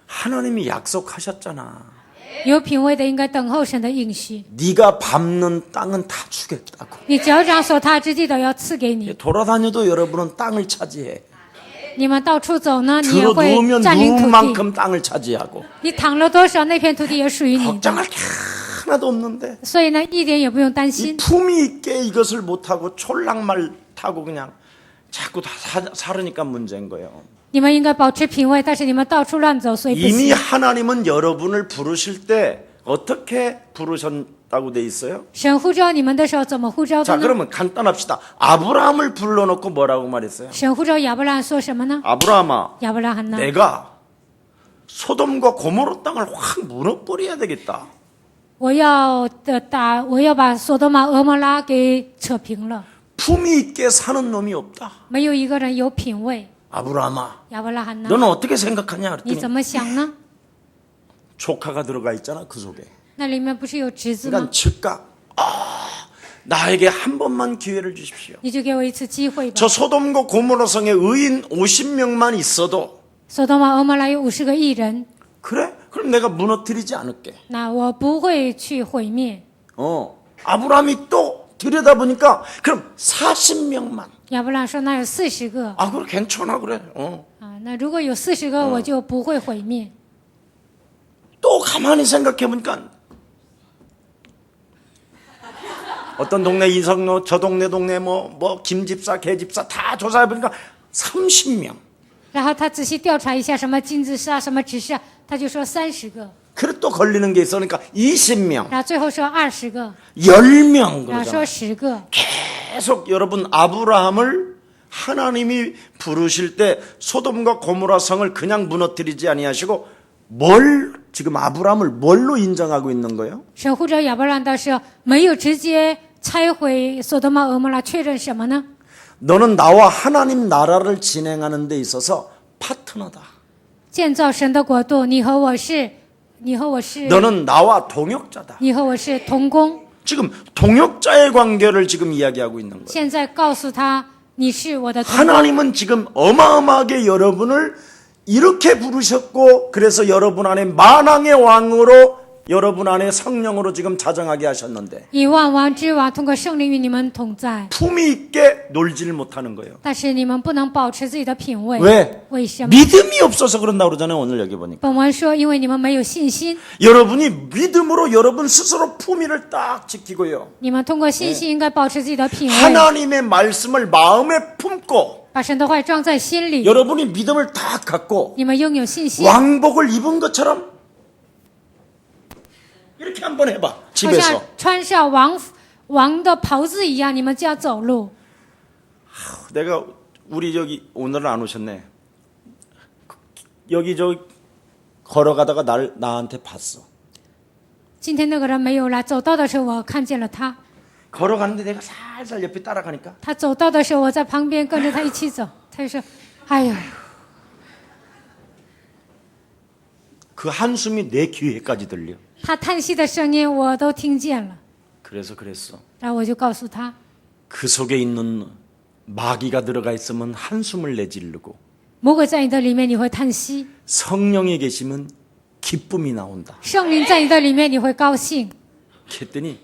하나님이 약속하셨잖아. 有品位的应该等候神的应许。 네가 밟는 땅은 다 주겠다고. 你脚掌所踏之地都要赐给你。 돌아다녀도 여러분은 땅을 차지해. 你们到处走呢，你也 들어 会 누우면 占领土 누운 地。 만큼 땅을 차지하고 你躺了多少，那片土地也属于你的。 걱정할 게 하나도 없는데 所以呢，一点也不用担 이 心。 품위 있게 이것을 못하고 촐랑말 타고 그냥 자꾸 다 살으니까 문제인 거예요. 你们应该保持品味，但是你们到处乱走，所以不 이미 行。 하나님은 여러분을 부르실 때 어떻게 부르셨다고 돼 있어요? 神呼召你们的时候怎么呼召的 자, 呢？ 그러면 간단합시다. 아브라함을 불러놓고 뭐라고 말했어요? 神呼召亚伯拉罕说什么呢？ 아브라함아, 亚伯拉罕呢？ 내가 소돔과 고모로 땅을 확 무너버려야 되겠다. 我要把索多玛、俄摩拉给扯平了， 품위 있게 사는 놈이 없다. 没有一个人有品位。 아브라함아, 亚伯拉罕呢？ 너는 어떻게 생각하냐? 你 그랬더니 怎么想呢？ 조카가 들어가 있잖아, 그 속에. 那里面不是有侄子吗 그러니까 ？ 즉각 나에게 한 번만 기회를 주십시오. 你就给我一次机会吧。 저 소돔과 고모라 성에 의인 50명만 있어도 索多玛、俄摩拉有50个义人， 그래? 그럼 내가 무너뜨리지 않을게. 那我不会去毁灭。 아브라함이 또 들여다보니까 그럼 40명만. 亚伯拉罕说那有40个 아, 그래 괜찮아 그래. 啊，那如果有40个，我就不会毁灭。 또 가만히 생각해 보니까 어떤 동네 이성로, 저 동네 뭐 김집사, 개집사 다 조사해 보니까 30명. 然后他仔细调查一下什么金子氏啊，什么执事啊，他就说30个， 그래 또 걸리는 게 있으니까 20명, 然后最后说20个， 10명 然后说 그러잖아. 10个。 계속 여러분 아브라함을 하나님이 부르실 때 소돔과 고모라 성을 그냥 무너뜨리지 아니하시고 지금 아브라함을 뭘로 인정하고 있는 거예요? 神呼召亚伯拉罕的时候，没有直接拆毁索多玛、俄摩拉，确认什么呢？ 너는 나와 하나님 나라를 진행하는 데 있어서 파트너다. 建造神的国度，你和我是 너는 나와 동역자다. 你和我是同工。 지금 동역자의 관계를 지금 이야기하고 있는 거예요. 现在告诉他，你是我的同工。 하나님은 지금 어마어마하게 여러분을 이렇게 부르셨고 그래서 여러분 안에 만왕의 왕으로 여러분 안에 성령으로 지금 자정하게 하셨는데 以万王之王通过圣灵与你们同在， 품위 있게 놀지를 못하는 거예요. 但是你们不能保持自己的品位。 왜? 为什么？ 믿음이 없어서 그런다 그러잖아요. 오늘 여기 보니까 本文说，因为你们没有信心， 여러분이 믿음으로 여러분 스스로 품위를 딱 지키고요. 你们通过信心应该保持自己的品位， 하나님의 말씀을 마음에 품고 把神的话装在心里。 여러분이 믿음을 딱 갖고 你们拥有信心， 왕복을 입은 것처럼 이렇게 한번 해봐. 好 집에서 像穿上王的袍子一样，你们这样走路。 내가 우리 저기 오늘은 안 오셨네. 여기 저 걸어가다가 나한테 봤어. 今天那个人没有来，走道的时候我看见了他。 걸어가는데 내가 살살 옆에 따라가니까 他走道的时候，我在旁边跟着他一起走。他就说：“哎呀， 그 한숨이 내 귀에까지 들려. 他叹息的声音我都听见了。 그래서 그랬어. 然后我就告诉他， 그 속에 있는 마귀가 들어가 있으면 한숨을 내지르고 魔鬼在你的里面，你会叹息； 성령이 계시면 기쁨이 나온다. 圣灵在你的里面，你会高兴。 그랬더니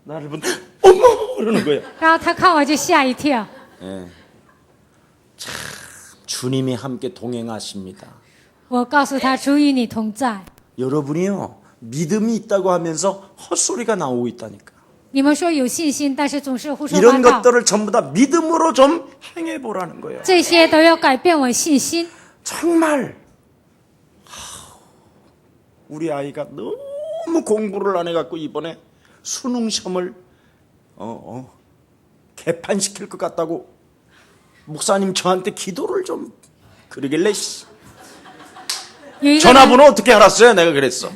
나를 보고 어머 그러는 거야. 然后他看我就吓一跳。 예. 참 주님이 함께 동행하십니다. 我告诉他，主与你同在。 여러분이요 믿음이 있다고 하면서 헛소리가 나오고 있다니까. 你们说有信心，但是总是胡说八 이런 道， 것들을 전부 다 믿음으로 좀 행해보라는 거예요. 这些都要改变我信心。 정말 우리 아이가 너무 공부를 안 해갖고 이번에 수능 시험을 개판시킬 것 같다고 목사님 저한테 기도를 좀 그러길래 有一个人 전화번호 어떻게 알았어요? 내가 그랬어.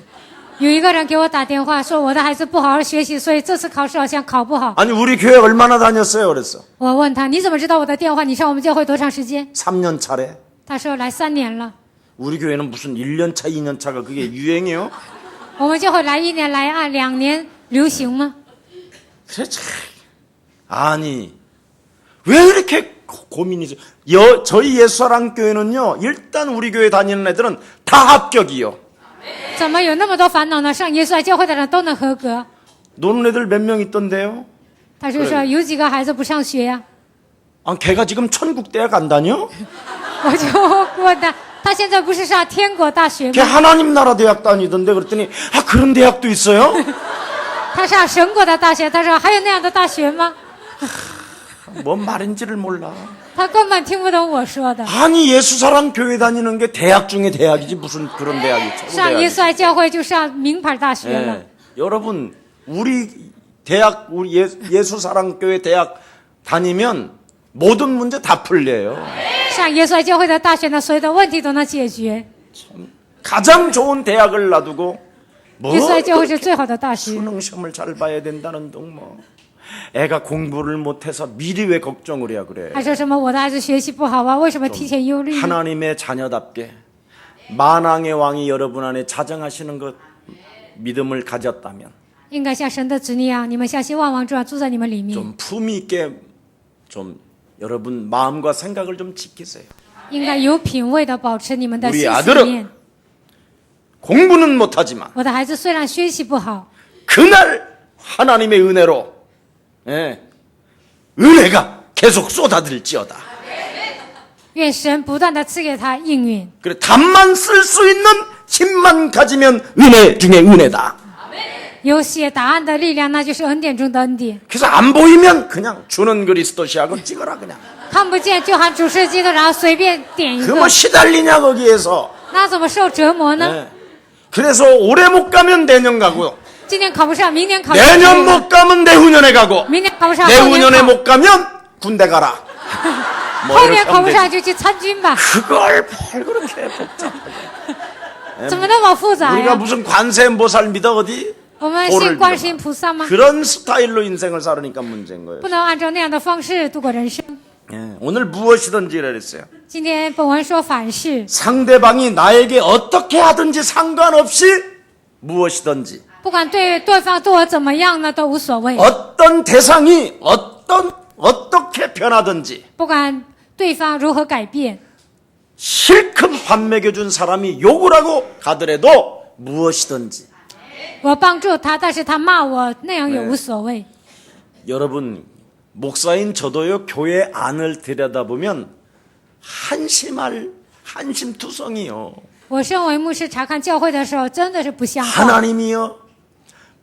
有一个人给我打电话说，我的孩子不好好学习，所以这次考试好像考不好。 아니 우리 교회 얼마나 다녔어요? 그랬어. 我问他，你怎么知道我的电话？你上我们教会多长时间？ 3년 차래. 他说来3年了。 우리 교회는 무슨 1년 차, 2년 차가 그게 유행이에요? 我们教会来1年来2年流行吗？ 그래 참. 아니 왜 이렇게 고민이죠? 저희 예수사랑교회는요 일단 우리 교회 다니는 애들은 다 합격이요. 怎么有那么多烦恼呢？上耶稣爱教会的人都能合格。 노는 애들 몇 명 있던데요? 他就说有几个孩子不上学呀、 아, 걔가 지금 천국 대학 안 다녀? 我就问他，他现在不是上天国大学 걔 吗？ 하나님 나라 대학 다니던데 그랬더니 아 그런 대학도 있어요? 他上神国的大学，他说还有那样的大学吗？ 뭔 말인지를 몰라. 他根本听不懂我说的。 아니 예수사랑 교회 다니는 게 대학 중에 대학이지 무슨 그런 대학이 최고 上耶 대학이. 稣爱教会就上名牌大学了。 예. 여러분 우리 대학 우리 예수사랑 교회 대학 다니면 모든 문제 다 풀려요. 上耶稣爱教会的大学呢，所有的问题都能解决。 가장 좋은 대학을 놔두고 耶稣爱 뭐 教会是最好的大学。 수능 시험을 잘 봐야 된다는 둥 뭐. 애가 공부를 못해서 미리 왜 걱정을 해야 그래. 还说什么我的孩子学习不好啊？为什么提前忧虑？ 하나님의 자녀답게 만왕의 왕이 여러분 안에 자정하시는 것 믿음을 가졌다면 应该像神的子女啊，你们相信万王之王住在你们里面， 좀 품위 있게 좀 여러분 마음과 생각을 좀 지키세요. 应该有品位的保持你们的 우리 心思 아들은 念。 공부는 못하지만 我的孩子虽然学习不好， 그날 하나님의 은혜로 예, 은혜가 계속 쏟아들지어다. 愿神不断的赐给他应允。 그래 답만 쓸 수 있는 힘만 가지면 은혜 중에 은혜다. 有写答案的力量，那就是恩典中的恩典。 그래서 안 보이면 그냥 주는 그리스도 시약을 찍어라 그냥. 看不见就喊主是基督，然后随便点一 그 个 뭐 ， 시달리냐 거기에서. 那怎么受折磨呢？ 네. 그래서 올해 못 가면 내년 가고 今年考不上，明年考不上， 내년 못 가면 내후년에 가고 明年考不上，后年 내후년에 考， 못 가면 군대 가라. 뭐 后 이렇게 年考 하면 不 되지. 上就去参军吧。 그걸 뭘 그렇게 복잡하게. 怎么那么复杂 우리가 呀？ 무슨 관세음보살 믿어 어디? 我们 도를 信观世音菩萨吗？ 그런 스타일로 인생을 살으니까 문제인 거예요. 不能按照那样的方式度过人生。 예, 오늘 무엇이든지 그랬어요. 今天本文说凡事， 상대방이 나에게 어떻게 하든지 상관없이 무엇이든지 不管对方对我怎么样呢，都无所谓。 어떤 대상이 어떻게 변하든지 不管对方如何改变， 실컷 밥 먹여준 사람이 욕을 하고 가더라도 무엇이든지 我帮助他，但是他骂我，那样也无所谓。 여러분 목사인 저도요 교회 안을 들여다보면 한심투성이요. 我身为牧师查看教会的时候，真的是不像话。 하나님이요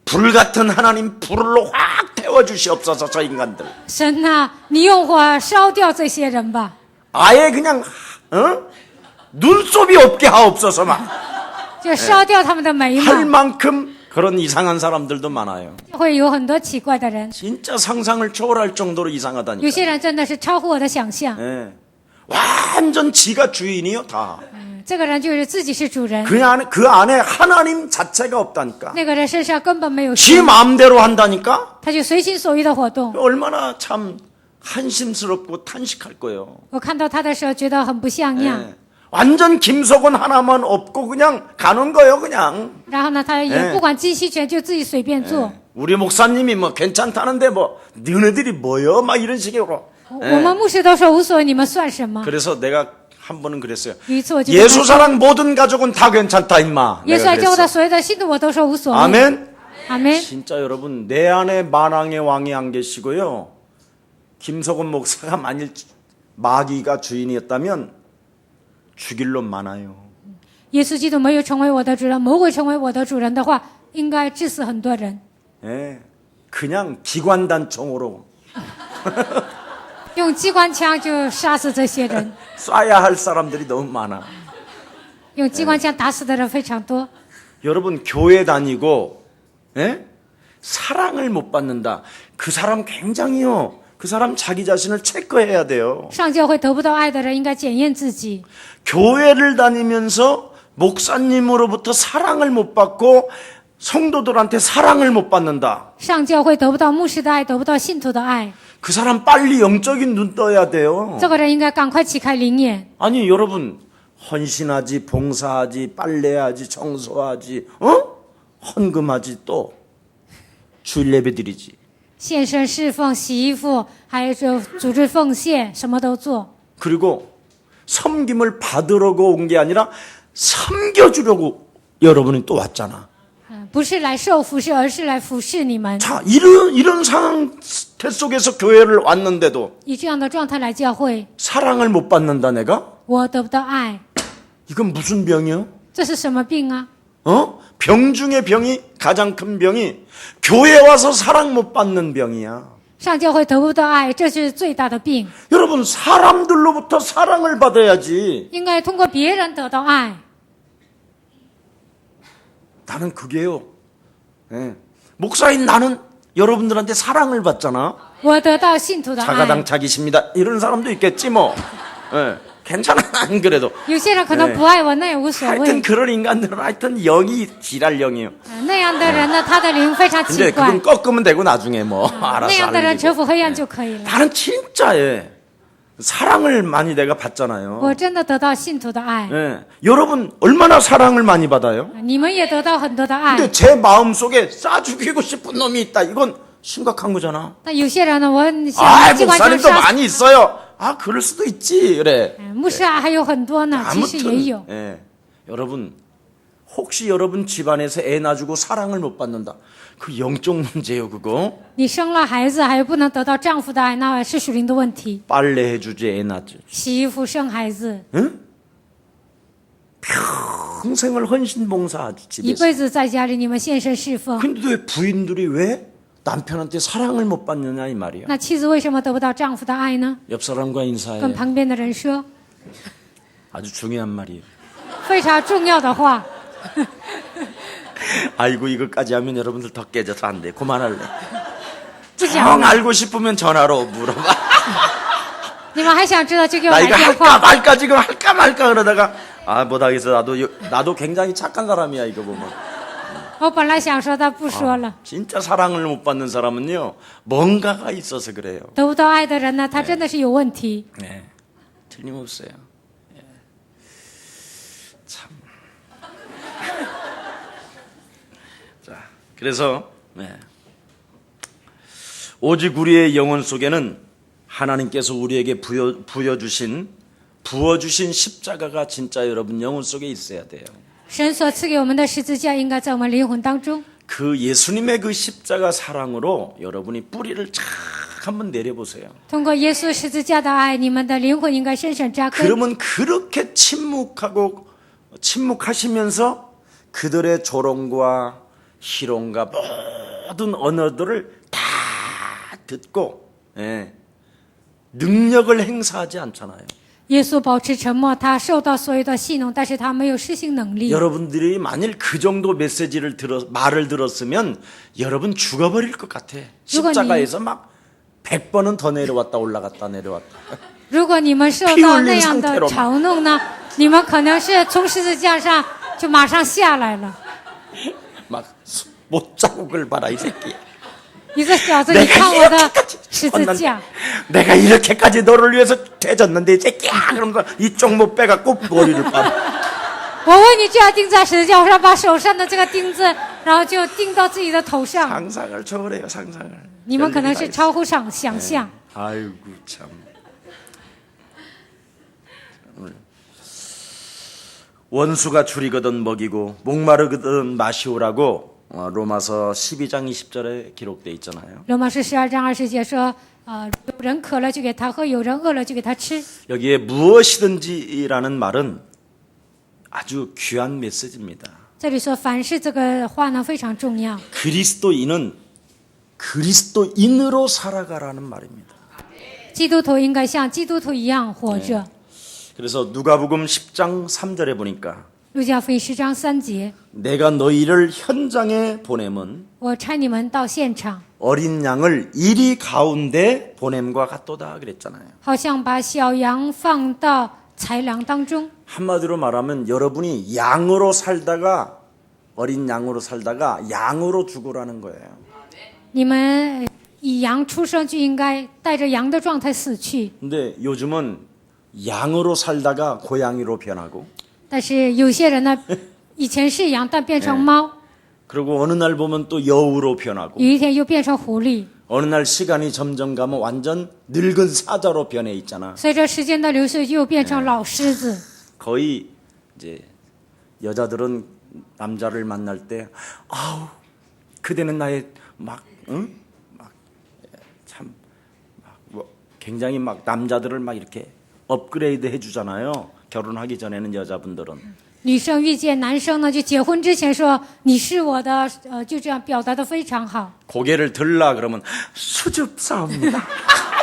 불같은 하나님 불로 확 태워주시옵소서 저 인간들. 神呐、你用火烧掉这些人吧， 아예 그냥 눈썹이 없게 하옵소서 막 就烧掉他们的眉 할 毛。 만큼 그런 이상한 사람들도 많아요. 会有很多奇怪的人， 진짜 상상을 초월할 정도로 有 이상하다니까. 些人真的是超乎我的想象。 예. 완전 지가 주인이요 다. 这个人就是自己是主人， 그 안에 하나님 자체가 없다니까. 那个人身上根本没有 지 神， 마음대로 한다니까. 他就随心所欲的活动。 얼마나 참 한심스럽고 탄식할 거예요. 我看到他的时候，觉得很不像样。 예. 완전 김석원 하나만 없고 그냥 가는 거예요 그냥. 然后呢，他也不管金锡权，就自己随便做。 우리 목사님이 뭐 괜찮다는데 뭐 너네들이 뭐요? 막 이런 식으로. 我们牧师都说无所谓，你们算什么？ 그래서 내가 한 번은 그랬어요. 有一次我就跟他说 예수사랑 모든 가족은 다 괜찮다 임마. 耶稣 내가 爱教会的 그랬어. 所有的信徒，我都说无所谓。 아멘. 阿门。 진짜 여러분 내 안에 만왕의 왕이 안 계시고요. 김석원 목사가 만일 마귀가 주인이었다면 죽일 놈 많아요. 耶稣基督没有成为我的主人，魔鬼成为我的主人的话，应该致死很多人。 예, 그냥 기관단총으로 用机关枪就杀死这些人， 쏴야 할 사람들이 너무 많아. 用机关枪打死的人非常多。 여러분 교회 다니고 예? 사랑을 못 받는다. 그 사람 굉장히요. 그 사람 자기 자신을 체크해야 돼요. 上教会得不到爱的人，应该检验自己。 교회를 다니면서 목사님으로부터 사랑을 못 받고 성도들한테 사랑을 못 받는다. 上教会得不到牧师的爱，得不到信徒的爱， 그 사람 빨리 영적인 눈 떠야 돼요. 这个人应该赶快启开灵眼。 아니 여러분 헌신하지 봉사하지 빨래하지 청소하지 헌금하지 또 주일 예배 드리지. 献身侍奉、洗衣服，还有就组织奉献，什么都做。 그리고 섬김을 받으려고 온 게 아니라 섬겨주려고 여러분이 또 왔잖아. 不是来受服侍，而是来服侍你们。 자, 이런 상태 속에서 교회를 왔는데도 以这样的状态来教会， 사랑을 못 받는다 내가? 我得不到爱， 이건 무슨 병이요? 这是什么病啊？ 병 중에 병이 가장 큰 병이 교회 와서 사랑 못 받는 병이야. 上教会得不到爱，这是最大的病。 여러분, 사람들로부터 사랑을 받아야지. 应该通过别人得到爱。 나는 그게요. 예. 목사인 나는 여러분들한테 사랑을 받잖아. 我得到信徒的 자가당 爱。 자기십니다. 이런 사람도 있겠지 뭐. 예. 괜찮아 안 그래도. 有些人可能不爱我，那也无所 하여튼 谓。 그런 인간들은 하여튼 영이 지랄영이에요. 那样的人呢，他的灵非常奇 근데 怪。 그건 꺾으면 되고 나중에 뭐 那 알아서 样的人 하는 折 거고. 服黑暗就可以了。 나는 진짜 사랑을 많이 내가 받잖아요. 我真的得到信徒的爱， 예. 여러분 얼마나 사랑을 많이 받아요? 你们也得到很多的爱。 근데 제 마음속에 싸 죽이고 싶은 놈이 있다. 이건 심각한 거잖아. 那有些人呢，我想 아, 机关枪 목사님도 杀死。 많이 있어요. 아, 그럴 수도 있지. 그래. 牧师啊，还有很多呢，其实也有。 예. 여러분, 혹시 여러분 집안에서 애 낳아주고 사랑을 못 받는다. 그 영적 문제예요, 그거. 你生了孩子还不能得到丈夫的爱，那是属灵的问题。 빨래 해주지, 애 낳지. 洗衣服、生孩子， 응? 평생을 헌신봉사하지, 一 집에서. 辈子在家里你们献身侍奉， 근데 왜 부인들이 왜 남편한테 사랑을 못 받느냐, 이 말이야. 那妻子为什么得不到丈夫的爱呢？ 옆 사람과 인사해. 跟旁边的人说 아주 중요한 말이에요. 非常重要的话。 아이고, 이거까지 하면 여러분들 더 깨져서 안 돼. 그만할래. 不讲 정 了， 알고 싶으면 전화로 물어봐. 你们还想知道就给我 나 来 이거 电 할까 话。 말까 지금 할까 말까 그러다가 아 못하겠어. 나도 굉장히 착한 사람이야 이거 보면. 我本来想说的，不说了。 진짜 사랑을 못 받는 사람은요 뭔가가 있어서 그래요. 得不到爱的人呢，他真的是有问题。 네, 틀림없어요. 예. 참. 자, 그래서 오직 우리의 영혼 속에는 하나님께서 우리에게 부어주신 십자가가 진짜 여러분 영혼 속에 있어야 돼요. 神所赐给我们的十字架，应该在我们灵魂当中。 그 예수님의 그 십자가 사랑으로 여러분이 뿌리를 착 한번 내려보세요. 通过耶稣十字架的爱，你们的灵魂应该深深扎根。 그러면 그렇게 침묵하시면서 그들의 조롱과 희롱과 모든 언어들을 다 듣고 능력을 행사하지 않잖아요. 耶稣保持沉默，他受到所有的戏弄，但是他没有施行能力。 여러분들이 만일 그 정도 메시지를 말을 들었으면 여러분 죽어버릴 것 같아. 십자가에서 막 100번은 더 내려왔다 올라갔다 내려왔다. 如果你们受到那样的嘲弄呢，你们可能是从十字架上就马上下来了。 막 못자국을 봐라 이 새끼. 一个小子，你看我的十字架， 내가 이렇게까지 너를 위해서 되졌는데 이 새끼야 그러면서 이쪽 못 빼갖고 머리를 빠. 我为你这样钉在十字架上，把手上的这个钉子，然后就钉到自己的头上。 상상을 초월해요 상상을. 你们可能是超乎想象。 아이고 참. 원수가 줄이거든 먹이고 목마르거든 마시오라고 로마서 12장 20절에 기록되어 있잖아요. 罗马书12章20节说，有人渴了就给他喝，有人饿了就给他吃。 여기에 무엇이든지라는 말은 아주 귀한 메시지입니다. 这里说凡事这个话呢非常重要。 그리스도인은 그리스도인으로 살아가라는 말입니다. 基督徒应该像基督徒一样活着。 그래서 누가복음 10장 3절에 보니까 路加福音10章3节， 내가 너희를 현장에 보내면 我差你们到现场， 어린 양을 이리 가운데 보냄과 같도다 그랬잖아요. 好像把小羊放到豺狼当中。 한마디로 말하면 여러분이 양으로 살다가 어린 양으로 살다가 양으로 죽으라는 거예요. 你们以羊出生就应该带着羊的状态死去， 근데 요즘은 양으로 살다가 고양이로 변하고 但是有些人呢，以前是羊，但变成猫， 그리고 어느 날 보면 또 여우로 변하고 有一天又变成狐狸。 어느 날 시간이 점점 가면 완전 늙은 사자로 변해 있잖아. 随着时间的流逝，又变成老狮子。 거의 이제 여자들은 남자를 만날 때 아우 그대는 나의 굉장히 막 남자들을 막 이렇게 업그레이드 해주잖아요. 결혼하기 전에는 여자분들은 女生遇见男生呢，就结婚之前说你是我的，就这样表达的非常好。 고개를 들라 그러면 수줍사옵니다.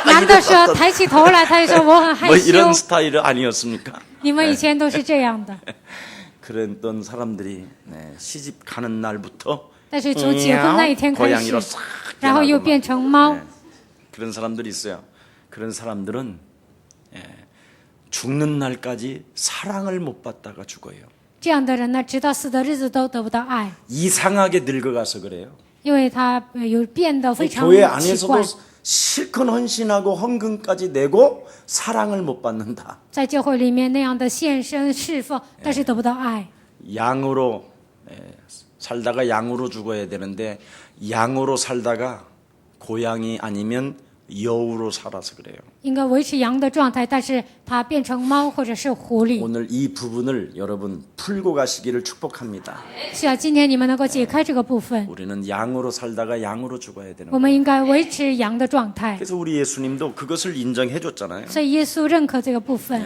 男的说抬起头来，他就说我很害 뭐 羞。 이런 스타일 아니었습니까? 你们以前都是这样的， 그랬던 사람들이 시집 가는 날부터 但是从结婚那一天开 고양이로 始， 싹 然后又 변하고 变成猫。 그런 사람들이 있어요. 그런 사람들은 죽는 날까지 사랑을 못 받다가 죽어요. 这样的人呢，直到死的日子都得不到爱， 이상하게 늙어가서 그래요. 因为他有变得非常 교회 奇 안에서도 怪。 실컷 헌신하고 헌금까지 내고 사랑을 못 받는다. 在教会里面那样的献身侍奉，但是得不到爱。 양으로 살다가 양으로 죽어야 되는데 양으로 살다가 고양이 아니면 여우로 살아서 그래요. 应该维持羊的状态，但是它变成猫或者是狐狸。 오늘 이 부분을 여러분 풀고 가시기를 축복합니다. 是啊，今天你们能够解开这个部分， 우리는 양으로 살다가 양으로 죽어야 되는 我 거예요. 们应该维持羊的状态。 그래서 우리 예수님도 그것을 인정해 줬잖아요. 所以耶稣认可这个部分。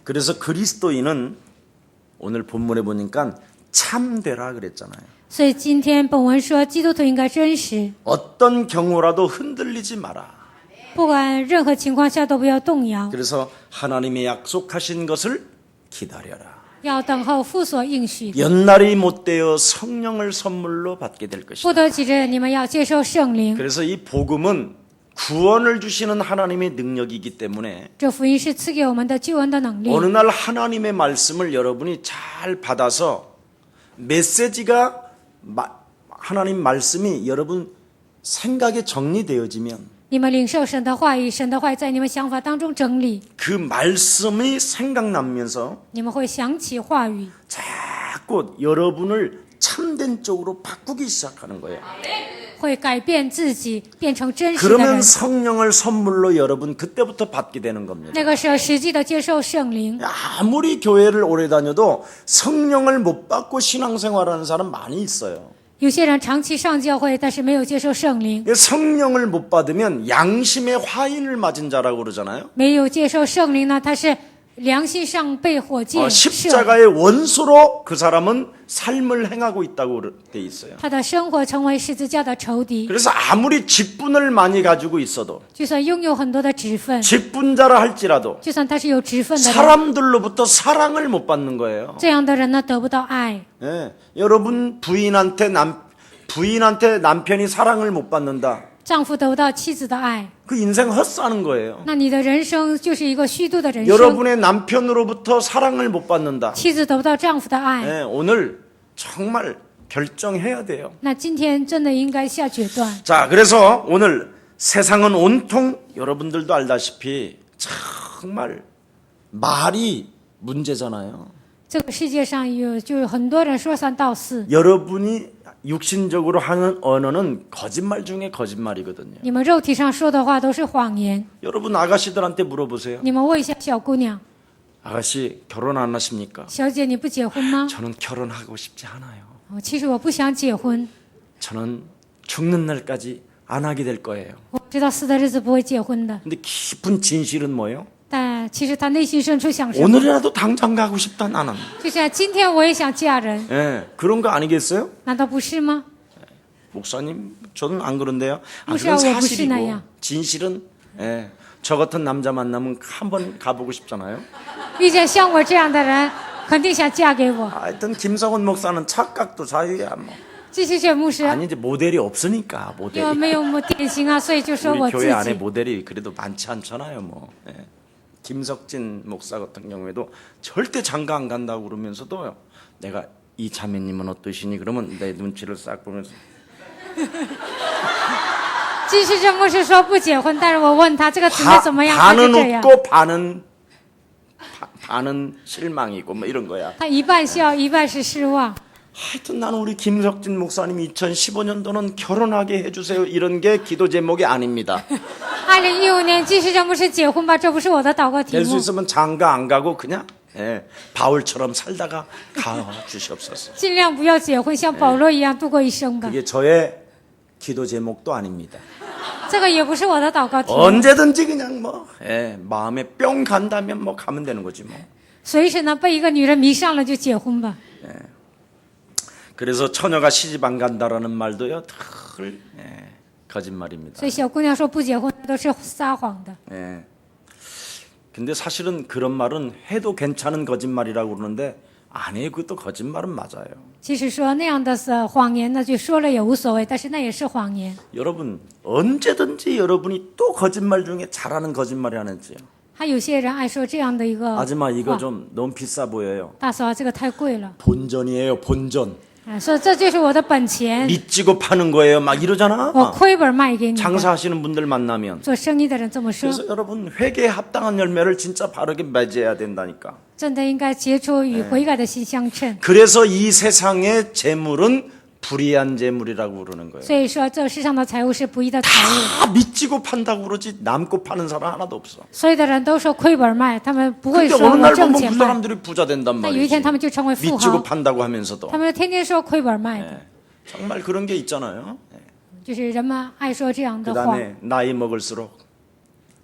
그래서 그리스도인은 오늘 본문에 보니까 참되라 그랬잖아요. 所以今天本文说，基督徒应该真实， 어떤 경우라도 흔들리지 마라. 不管任何情况下都不要动摇， 그래서 하나님의 약속하신 것을 기다려라. 要等候父所应许的。 연날이 못되어 성령을 선물로 받게 될 不 것이다. 得几日，你们要接受圣灵。 그래서 이 복음은 구원을 주시는 하나님의 능력이기 때문에 这福音是赐给我们的救恩的能力。 어느 날 하나님의 말씀을 여러분이 잘 받아서 메시지가 하나님 말씀이 여러분 생각에 정리되어지면 你们领受神的话语，神的话语在你们想法当中整理， 그 말씀이 생각나면서 你们会想起话语， 자꾸 여러분을 참된 쪽으로 바꾸기 시작하는 거예요. 会改变自己，变成真实的 그러면 人。 성령을 선물로 여러분 그때부터 받게 되는 겁니다. 那个时候，实际的接受圣灵。 아무리 교회를 오래 다녀도 성령을 못 받고 신앙생활하는 사람 많이 있어요. 有些人长期上教会，但是没有接受圣灵， 성령을 못 받으면 양심의 화인을 맞은 자라고 그러잖아요. 没有接受圣灵呢，他是良心上被火箭射， 십자가의 원수로 그 사람은 삶을 행하고 있다고 돼 있어요. 他的生活成为十字架的仇敌。 그래서 아무리 직분을 많이 가지고 있어도 就算拥有很多的职分， 직분자라 할지라도 就算他是有职分的人， 사람들로부터 사랑을 못 받는 거예요. 这样的人呢，得不到爱。 예, 여러분 부인한테 남편이 사랑을 못 받는다. 丈夫得不到妻子的爱， 그 인생 헛사는 거예요. 那你的人生就是一个虚度的人生。 여러분의 남편으로부터 사랑을 못 받는다. 妻子得不到丈夫的爱， 예, 오늘 정말 결정해야 돼요. 那今天真的应该下决断。 자, 그래서 오늘 세상은 온통 여러분들도 알다시피 정말 말이 문제잖아요. 这个世界上就有很多人说三道四， 여러분이 육신적으로 하는 언어는 거짓말 중에 거짓말이거든요. 你们肉体上说的话都是谎言。 여러분 아가씨들한테 물어보세요. 你们问一下小姑娘， 아가씨 결혼 안 하십니까? 小姐你不结婚吗？ 저는 결혼하고 싶지 않아요. 其实我不想结婚， 저는 죽는 날까지 안 하게 될 거예요. 我知道死的日子不会结婚的。 근데 깊은 진실은 뭐예요? 但其实他内心深处想什么？ 오늘이라도 당장 가고 싶다 나는. 就像今天我也想嫁人， 예, 그런 거 아니겠어요? 难道不是吗？ 목사님, 저는 안 그런데요. 아, 목사, 그건 왜 사실이고 무시나요? 진실은 예, 저 같은 남자 만나면 한번 가보고 싶잖아요. 遇见像我这样的人，肯定想嫁给我。 하여튼 김성훈 목사는 착각도 자유야 뭐. 继续选牧师， 아니 이제 모델이 없으니까 因为 모델이. 没有典型啊，所以就说 우리 我自 교회 안에 己。 모델이 그래도 많지 않잖아요, 뭐. 예. 김석진 목사 같은 경우에도 절대 장가 안 간다고 그러면서도 내가 이 자매님은 어떠시니? 그러면 내 눈치를 싹 보면서 继续这牧师说不结婚，但是我问他这个姊妹怎么样，他就 반은 这样。 웃고 반은 실망이고 뭐 이런 거야. 他一半笑，一半是失望。 하여튼 나는 우리 김석진 목사님이 2015년도는 결혼하게 해주세요 이런 게 기도 제목이 아닙니다. 2015年继续这牧师结婚吧，这不是我的祷告题 될 수 目。 있으면 장가 안 가고 그냥 예, 바울처럼 살다가 가 주시옵소서. 尽量不要结婚，像保罗一样度过一生吧。 이게 저의 기도 제목도 아닙니다. 这个也不是我的祷告题目， 언제든지 그냥 뭐 마음에 뿅 간다면 뭐 가면 되는 거지 뭐. 随时呢被一个女人迷上了就结婚吧。 그래서 처녀가 시집 안 간다라는 말도요, 늘 거짓말입니다. 所以小姑娘说不结婚都是撒谎的。 예. 근데 사실은 그런 말은 해도 괜찮은 거짓말이라고 그러는데 안 해요. 그것도 거짓말은 맞아요. 其实说那样的是谎言呢，就说了也无所谓，但是那也是谎言。 여러분 언제든지 여러분이 또 거짓말 중에 잘하는 거짓말이 하나 있지요. 还有些人爱说这样的一个 아줌마 이거 话， 좀 너무 비싸 보여요. 大嫂这个太贵了， 본전이에요, 본전. 说这就是我的本钱， 믿지고 파는 거예요. 막 이러잖아. 我亏本卖给你的。 장사하시는 분들 만나면. 做生意的人这么说， 그래서 여러분 회개에 합당한 열매를 진짜 바르게 맺어야 된다니까. 真的应该结出与悔改的心相称。 그래서 이 세상의 재물은 불의한 재물이라고 그러는 거예요. 所以说，这世上的财物是不义的财物。 다 믿지고 판다고 그러지 남고 파는 사람 하나도 없어. 所有的人都说亏本卖，他们不会 근데 说 어느 我 날 挣 보면 钱 그 卖。 사람들이 부자 된단 但有一 말이지. 天他们就成为富 믿지고 豪， 판다고 하면서도. 他们天天说亏本卖的， 정말 그런 게 있잖아요. 就是人们爱说这样 그 的话。 다음에 나이 먹을수록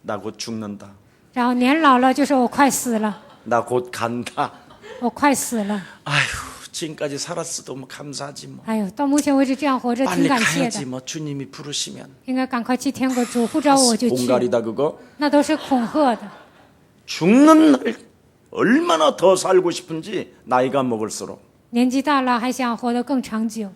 나 곧 죽는다. 然后年老了就说我快死了， 나 곧 간다. 我快死了。 아휴 지금까지 살았어도 뭐 감사하지 뭐. 哎呦，到目前为止这样活着挺 빨리 感谢 가야지 的， 뭐 주님이 부르시면. 应该赶快去天国主呼召我就去， 공갈이다 그거. 那都是恐吓的。 죽는 날 얼마나 더 살고 싶은지 나이가 먹을수록. 年纪大了还想活得更长久，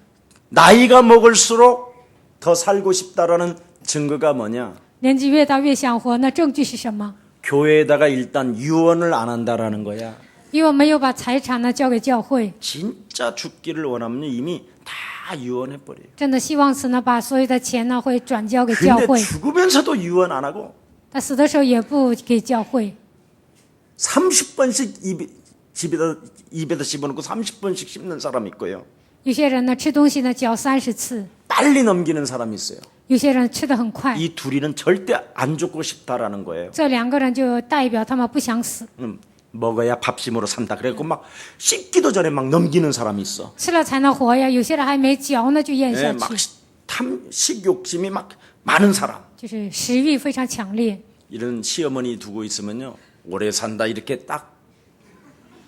나이가 먹을수록 더 살고 싶다라는 증거가 뭐냐? 年纪越大越想活，那证据是什么？ 교회에다가 일단 유언을 안 한다라는 거야. 因为没有把财产呢交给教会， 진짜 죽기를 원하면 이미 다 유언해 버려요. 真的希望死呢把所有的钱呢会转交给教 근데 会， 죽으면서도 유언 안 하고 他死的时候也不给教会， 30번씩 입에다 집어넣고 30번씩 씹는 사람이 있고요. 有些人呢吃东西呢嚼30次， 빨리 넘기는 사람이 있어요. 有些人吃得很快。 이 둘이는 절대 안 죽고 싶다라는 거예요. 这两个人就代表他们不想死， 먹어야 밥심으로 산다. 그래갖고 막 씹기도 전에 막 넘기는 사람이 있어. 吃了才能活呀。有些人还没嚼呢就咽 예, 下 막 去， 식욕심이 막 많은 사람. 就是食欲非常强烈。 이런 시어머니 두고 있으면요. 오래 산다 이렇게 딱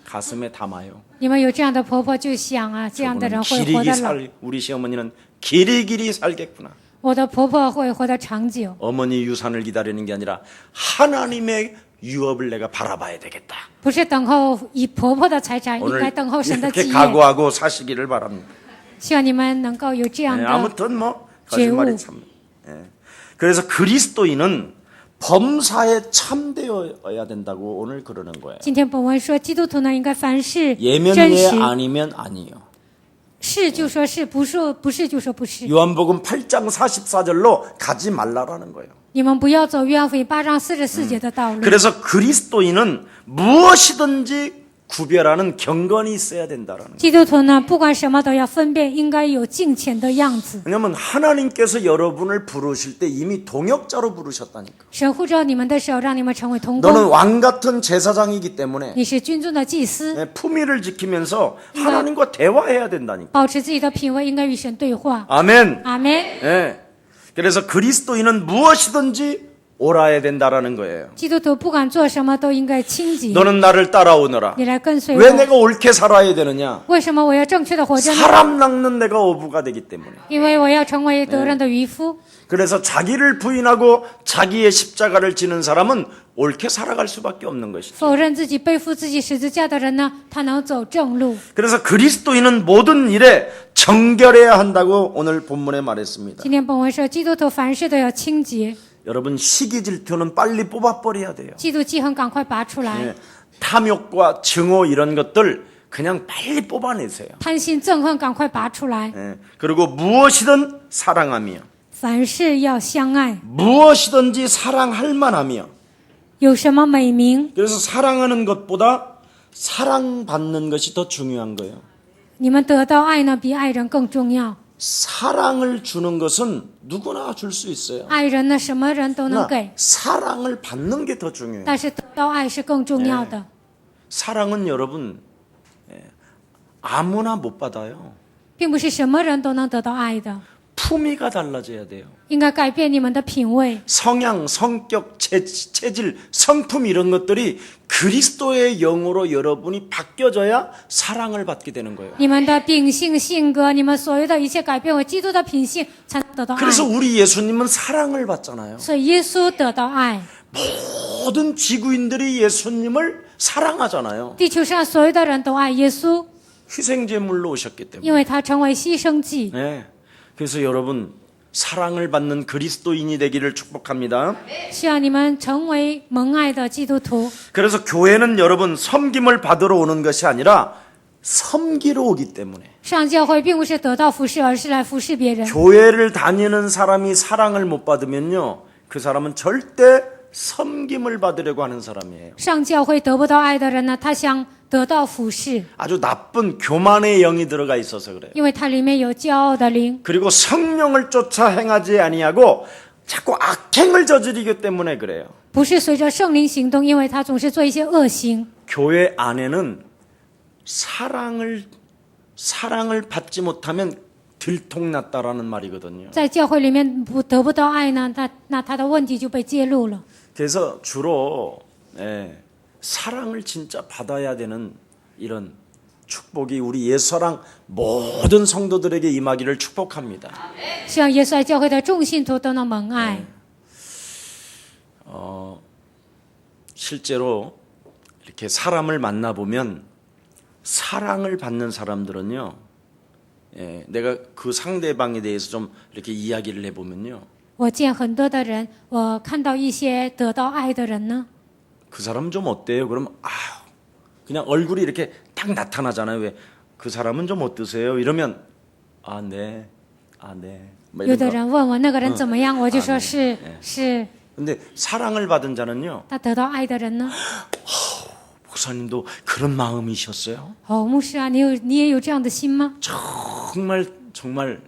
가슴에 담아요. 你们有这样的婆婆就想啊，这样的 저분은 人会活 길이기 得老。 우리 시어머니는 길이길이 살겠구나. 我的婆婆会活得长久， 어머니 유산을 기다리는 게 아니라 하나님의 유업을 내가 바라봐야 되겠다. 不是等候以婆婆的财产，应 오늘 该等候神的 이렇게 基业。 각오하고 사시기를 바랍니다. 希望你们能够有这样 예, 的 아무튼 뭐 죄우. 거짓말이 참. 예. 그래서 그리스도인은 범사에 참되어야 된다고 오늘 그러는 거예요. 今天本文说，基督徒呢应该凡事 예면 真 예 实， 아니면 아니요. 是就说是，不是就说不是。 요한복음 8장 44절로 가지 말라라는 거예요. 你们不要走约翰福音8章44节的道路。 그래서 그리스도인은 무엇이든지 구별하는 경건이 있어야 된다라는 거예요. 基督徒呢，不管什么都要分辨，应该有敬虔的样子。 왜냐하면 하나님께서 여러분을 부르실 때 이미 동역자로 부르셨다니까. 神呼召你们的时候，让你们成为同 너는 工， 왕 같은 제사장이기 때문에 你是君尊的祭司， 품위를 지키면서 하나님과 대화해야 된다니까. 保持自己的品味，应该与神对话。 아멘. 阿门。 예. 그래서 그리스도인은 무엇이든지 옳아야 된다라는 거예요. 基督徒不管做什么都应该清洁。 너는 나를 따라오너라. 你来跟随 왜 我。 내가 옳게 살아야 되느냐? 为什么我要正确的活着呢？ 사람 낚는 내가 어부가 되기 때문에. 因为我要成为得人的渔夫。 그래서 자기를 부인하고 자기의 십자가를 지는 사람은 옳게 살아갈 수밖에 없는 것이죠. 否认自己、背负自己十字架的人呢，他能走正路。 그래서 그리스도인은 모든 일에 정결해야 한다고 오늘 본문에 말했습니다. 今天本文说，基督徒凡事都要清洁， 여러분 시기 질투는 빨리 뽑아버려야 돼요. 嫉妒、记恨赶快拔出来， 예. 탐욕과 증오 이런 것들 그냥 빨리 뽑아내세요. 贪心、憎恨赶快拔出来， 예. 그리고 무엇이든 사랑하며 凡事要相爱， 무엇이든지 사랑할 만하며 有什么美名， 그래서 사랑하는 것보다 사랑받는 것이 더 중요한 거예요. 你们得到爱呢，比爱人更重要。 사랑을 주는 것은 누구나 줄 수 있어요. 爱人呢，什么人都能 그러나 给， 사랑을 받는 게 더 중요해요. 但是得到爱是更重要的。 사랑은 여러분 아무나 못 받아요. 并不是什么人都能得到爱的， 품위가 달라져야 돼요. 应该改变你们的品味。 성향, 성격, 체질, 성품 이런 것들이 그리스도의 영으로 여러분이 바뀌어져야 사랑을 받게 되는 거예요. 你们的秉性、性格，你们所有的一切改变为基督的品性，才能得到爱。 그래서 우리 예수님은 사랑을 받잖아요. 所以耶稣得到爱， 모든 지구인들이 예수님을 사랑하잖아요. 地球上所有的人都爱耶稣， 희생제물로 오셨기 때문에. 因为他成为牺牲祭。 네. 그래서 여러분 사랑을 받는 그리스도인이 되기를 축복합니다. 希望你们成为蒙爱的基督徒。 그래서 교회는 여러분 섬김을 받으러 오는 것이 아니라 섬기러 오기 때문에 上教会并不是得到服侍，而是来服侍别人。 교회를 다니는 사람이 사랑을 못 받으면요, 그 사람은 절대 섬김을 받으려고 하는 사람이에요. 上教会得不到爱的人呢，他想得到服侍， 아주 나쁜 교만의 영이 들어가 있어서 그래요. 因为它里面有骄傲的灵， 그리고 성령을 쫓아 행하지 아니하고 자꾸 악행을 저지르기 때문에 그래요. 不是随着圣灵行动，因为他总是做一些恶行。 교회 안에는 사랑을 받지 못하면 들통났다라는 말이거든요. 在教会里面得不到爱呢，那他的问题就被揭露了。 그래서 주로 사랑을 진짜 받아야 되는 이런 축복이 우리 예수랑 모든 성도들에게 임하기를 축복합니다. 希望耶稣爱教会的众信徒都能蒙爱。 실제로 이렇게 사람을 만나보면 사랑을 받는 사람들은요, 내가 그 상대방에 대해서 좀 이렇게 이야기를 해보면요, 我见很多的人，我看到一些得到爱的人呢， 그 사람 좀 어때요? 그러면 그냥 얼굴이 이렇게 딱 나타나잖아요. 왜? 그 사람은 좀 어떠세요? 이러면 네. 뭐 有 이런 的 거. 人问我那个人怎么样，我就说是 근데 사랑을 받은 자는요, 那得到爱的人呢？ 목사님도 그런 마음이셨어요? 哦，牧师啊，你也有这样的心吗？ 정말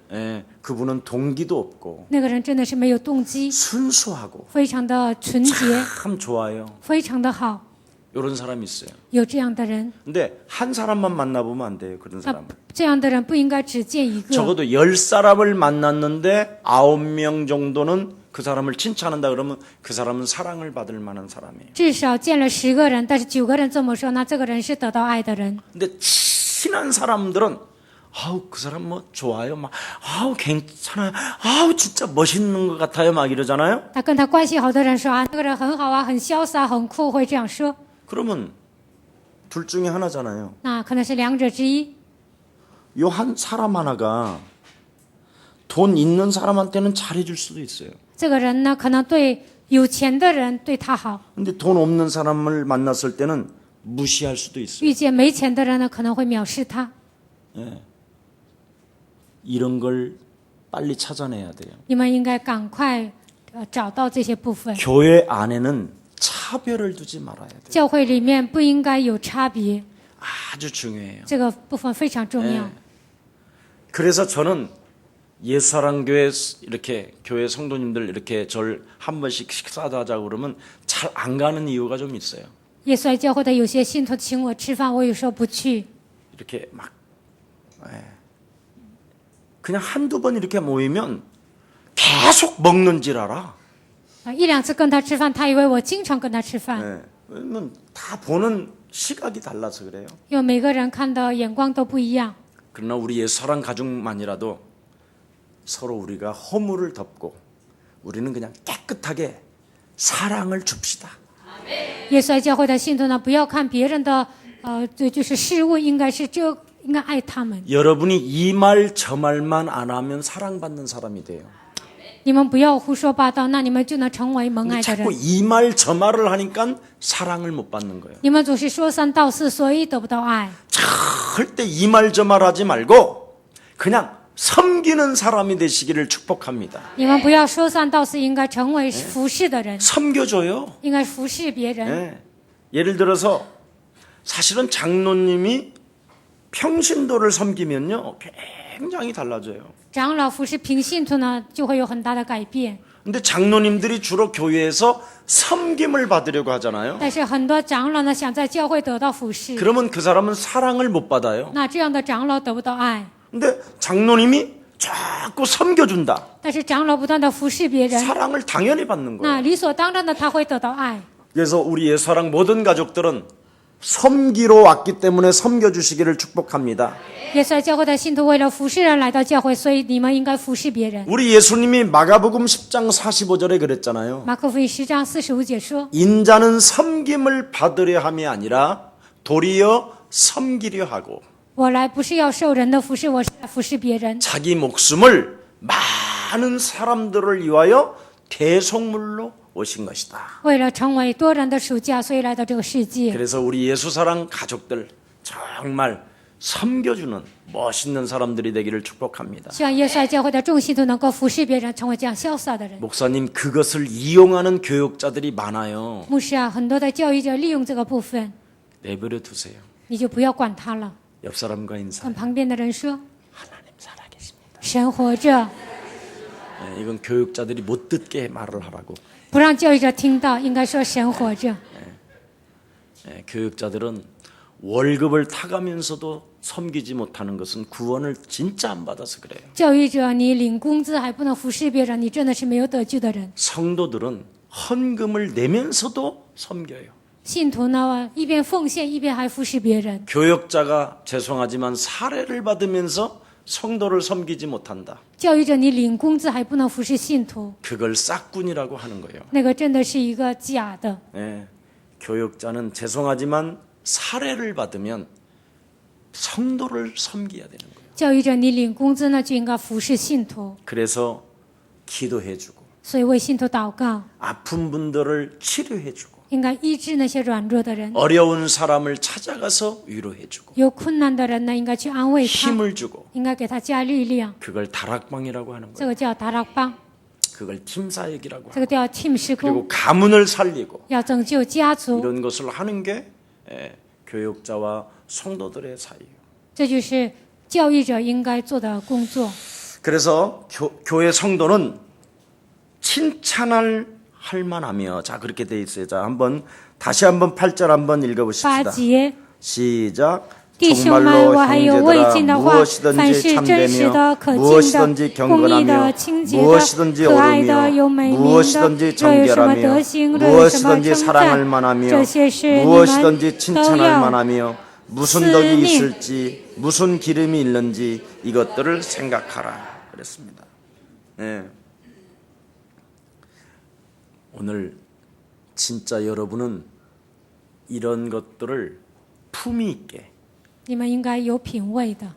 그분은 동기도 없고 那个人真的是没有动机， 순수하고 非常的纯洁， 참 좋아요. 非常的好。 이런 사람이 있어요. 有这样的人， 근데 한 사람만 만나보면 안 돼요. 그런 那 사람. 这样的人不应该只见一个， 적어도 10사람을 만났는데 9명 정도는 그 사람을 칭찬한다 그러면 그 사람은 사랑을 받을 만한 사람이에요. 至少见了10个人，但是9个人这么说，那这个人是得到爱的人。 근데 친한 사람들은 그 사람 뭐 좋아요. 괜찮아요. 진짜 멋있는 것 같아요. 막 이러잖아요. 他跟他关系好的人说啊，那个人很好啊，很潇洒，很酷，会这样说。 그러면 둘 중에 하나잖아요. 那可能是两者之一。 요 한 사람 하나가 돈 있는 사람한테는 잘해줄 수도 있어요. 这个人呢，可能对有钱的人对他好， 근데 돈 없는 사람을 만났을 때는 무시할 수도 있어요. 遇见没钱的人呢，可能会藐视他。 이런 걸 빨리 찾아내야 돼요. 你们应该赶快找到这些部分。 교회 안에는 차별을 두지 말아야 돼요. 教会里面不应该有差别， 아주 중요해요. 这个部分非常重要。 그래서 저는 예수사랑교회 이렇게 교회 성도님들 이렇게 절 한 번씩 식사도 하자고 그러면 잘 안 가는 이유가 좀 있어요. 耶稣爱教会的有些信徒请我吃饭，我有时候不去。 이렇게 막 그냥 한두 번 이렇게 모이면 계속 먹는 줄 알아. 一两次跟他吃饭，他以为我经常跟他吃饭， 왜냐면 다 보는 시각이 달라서 그래요. 因为每个人看的眼光都不一样。 그러나 우리 예수사랑 가족만이라도 서로 우리가 허물을 덮고 우리는 그냥 깨끗하게 사랑을 줍시다. 耶稣爱教会的信徒呢，不要看别人的就是事物，应该爱他们。 여러분이 이 말 저 말만 안 하면 사랑받는 사람이 돼요. 你们不要胡说八道，那你们就能成为蒙 근데 爱的 자꾸 人。 이 말 저 말을 하니까 사랑을 못 받는 거예요. 你们总是说三道四，所以得不到爱。 절대 이 말 저 말 하지 말고 그냥 섬기는 사람이 되시기를 축복합니다. 你们不要说三道四，应该成为服侍的人， 섬겨줘요. 应该服侍别人。 네. 예를 들어서 사실은 장로님이 평신도를 섬기면요 굉장히 달라져요. 长老服侍平信徒呢，就会有很大的改变。 근데 장로님들이 주로 교회에서 섬김을 받으려고 하잖아요. 但是很多长老呢，想在教会得到服侍， 그러면 그 사람은 사랑을 못 받아요. 那这样的长老得不到爱。 근데 장로님이 자꾸 섬겨준다. 但是长老不断的服侍别人， 사랑을 당연히 받는 那 거예요. 理所当然的他会得到爱。 그래서 우리 예사랑 모든 가족들은 섬기러 왔기 때문에 섬겨주시기를 축복합니다. 耶稣教会的信徒为了服侍人来到教会，所以你们应该服侍别人。 우리 예수님이 마가복음 10장 45절에 그랬잖아요. 马可福音10章45节说： 인자는 섬김을 받으려 함이 아니라 도리어 섬기려 하고 我来不是要受人的服侍，我是来服侍别人， 자기 목숨을 많은 사람들을 위하여 대속물로 오신 것이다. 为了成为多人的属价，所以来到这个世界。 그래서 우리 예수사랑 가족들 정말 섬겨주는 멋있는 사람들이 되기를 축복합니다. 希望耶稣爱教会的众信徒能够服侍别人，成为这样潇洒的人。 목사님, 그것을 이용하는 교육자들이 많아요. 牧师啊，很多的教育者利用这个部分， 내버려 두세요. 你就不要管他了。 옆 사람과 인사. 跟旁边的人说 하나님 살아계십니다. ：“神活着。 네, 이건 교육자들이 못 듣게 말을 하라고. ”不让教育者听到，应该说神活着。 네, 교육자들은 월급을 타가면서도 섬기지 못하는 것은 구원을 진짜 안 받아서 그래요. 教育者，你领工资还不能服侍别人，你真的是没有得救的人。 성도들은 헌금을 내면서도 섬겨요. 信徒呢，一边奉献一边还服侍别人。 교역자가 죄송하지만 사례를 받으면서 성도를 섬기지 못한다. 教育者，你领工资还不能服侍信徒， 그걸 싹군이라고 하는 거예요. 那个真的是一个假的。 네, 교역자는 죄송하지만 사례를 받으면 성도를 섬겨야 되는 거예요. 教育者，你领工资呢，就应该服侍信徒， 그래서 기도해주고 所以为信徒祷告， 아픈 분들을 치료해주고 应该医治那些软弱的人。 어려운 사람을 찾아가서 위로해주고 有困难的人呢，应该去安慰他， 힘을 주고 应该给他加力量。 그걸 다락방이라고 하는 这 거예요. 个叫达拉邦， 그걸 팀사역이라고 这 하고 个叫 team 施工， 그리고 가문을 살리고 要拯救家族， 이런 것을 하는 게 교역자와 성도들의 사이예요. 这就是教育者应该做的工作。 그래서 교회 성도는 칭찬할 할 만하며 자 그렇게 돼 있어요. 자 한번 다시 한번 8절 한번 8 읽어보십시다. 节， 시작. 弟兄们， 정말로 我还有未尽 형제들아 的话，凡 무엇이든지 是真实 참되며 的、可敬的、 무엇이든지 公义的、 경건하며 清洁的、 무엇이든지 可爱的、有 옳으며 美名的， 무엇이든지 若有什么 정결하며 德行，若有什么 무엇이든지 称 사랑할 赞， 만하며 这些事你们 무엇이든지 都 칭찬할 要 만하며 무슨 思 덕이 念。 있을지 무슨 기름이 있는지 이것들을 생각하라 그랬습니다. 네. 오늘 진짜 여러분은 이런 것들을 품위 있게 你们应该有品位的。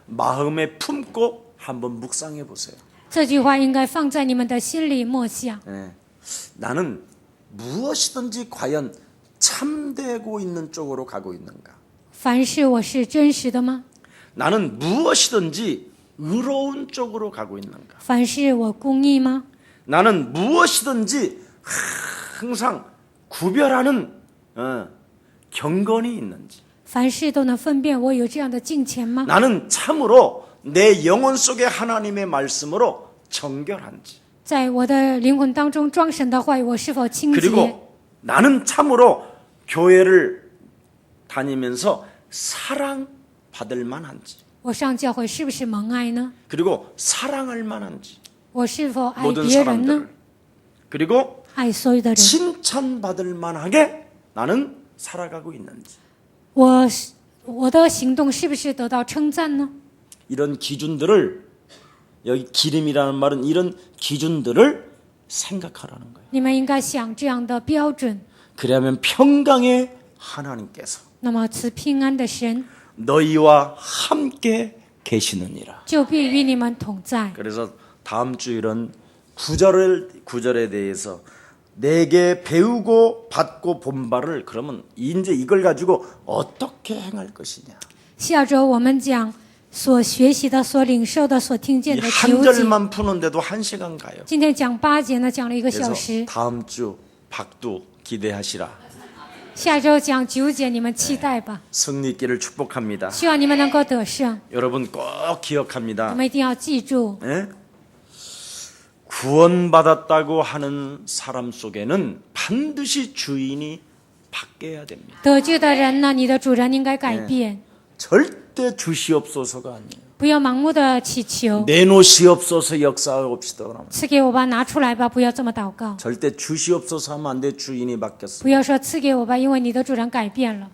마음에 품고 한번 묵상해 보세요. 这句话应该放在你们的心里默想。 나는 무엇이든지 과연 참되고 있는 쪽으로 가고 있는가? 凡事我是真实的吗？ 나는 무엇이든지 의로운 쪽으로 가고 있는가? 凡事我公义吗？ 나는 무엇이든지 항상 구별하는 경건이 있는지? 凡事都能分辨，我有这样的敬虔吗？ 나는 참으로 내 영혼 속에 하나님의 말씀으로 정결한지? 在我的灵魂当中装神的话语，我是否清洁？ 그리고 나는 참으로 교회를 다니면서 사랑받을 만한지? 我上教会是不是蒙爱呢？ 그리고 사랑할 만한지? 我是否爱 모든 别人呢？ 사람들을. 그리고 爱所有的人。 칭찬받을 만하게 나는 살아가고 있는지? 我的行动是不是得到称赞呢？ 이런 기준들을 여기 기름이라는 말은 이런 기준들을 생각하라는 거예요. 你们应该想这样的标准。 그러면 평강의 하나님께서 那么赐平安的神 너희와 함께 계시느니라. 就必与你们同在。 그래서 다음 주 이런 구절에 대해서 내게 배우고 받고 본바를 그러면 이제 이걸 가지고 어떻게 행할 것이냐. 下周我们讲所学习的、所领受的、所听见 이 的 한 求解。 절만 푸는데도 1시간 가요. 今天讲8节呢，讲了1个 그래서 小时。 다음 주 박두 기대하시라. 下周讲9节，你们期待吧。 승리 있기를 축복합니다. 希望你们能够得胜， 여러분 꼭 你 기억합니다. 们一定要记住， 예? 구원받았다고 하는 사람 속에는 반드시 주인이 바뀌어야 됩니다. 得救的人呢，你的主人应该改变， 절대 주시옵소서가 아니에요. 不不要盲目的祈求， 내놓으시옵소서 역사하옵시다 그러면 赐给我吧，拿出来吧，不要这么祷告， 절대 주시옵소서 하면 안 돼. 주인이 바뀌었어. 不要说赐给我吧，因为你的主人改变了。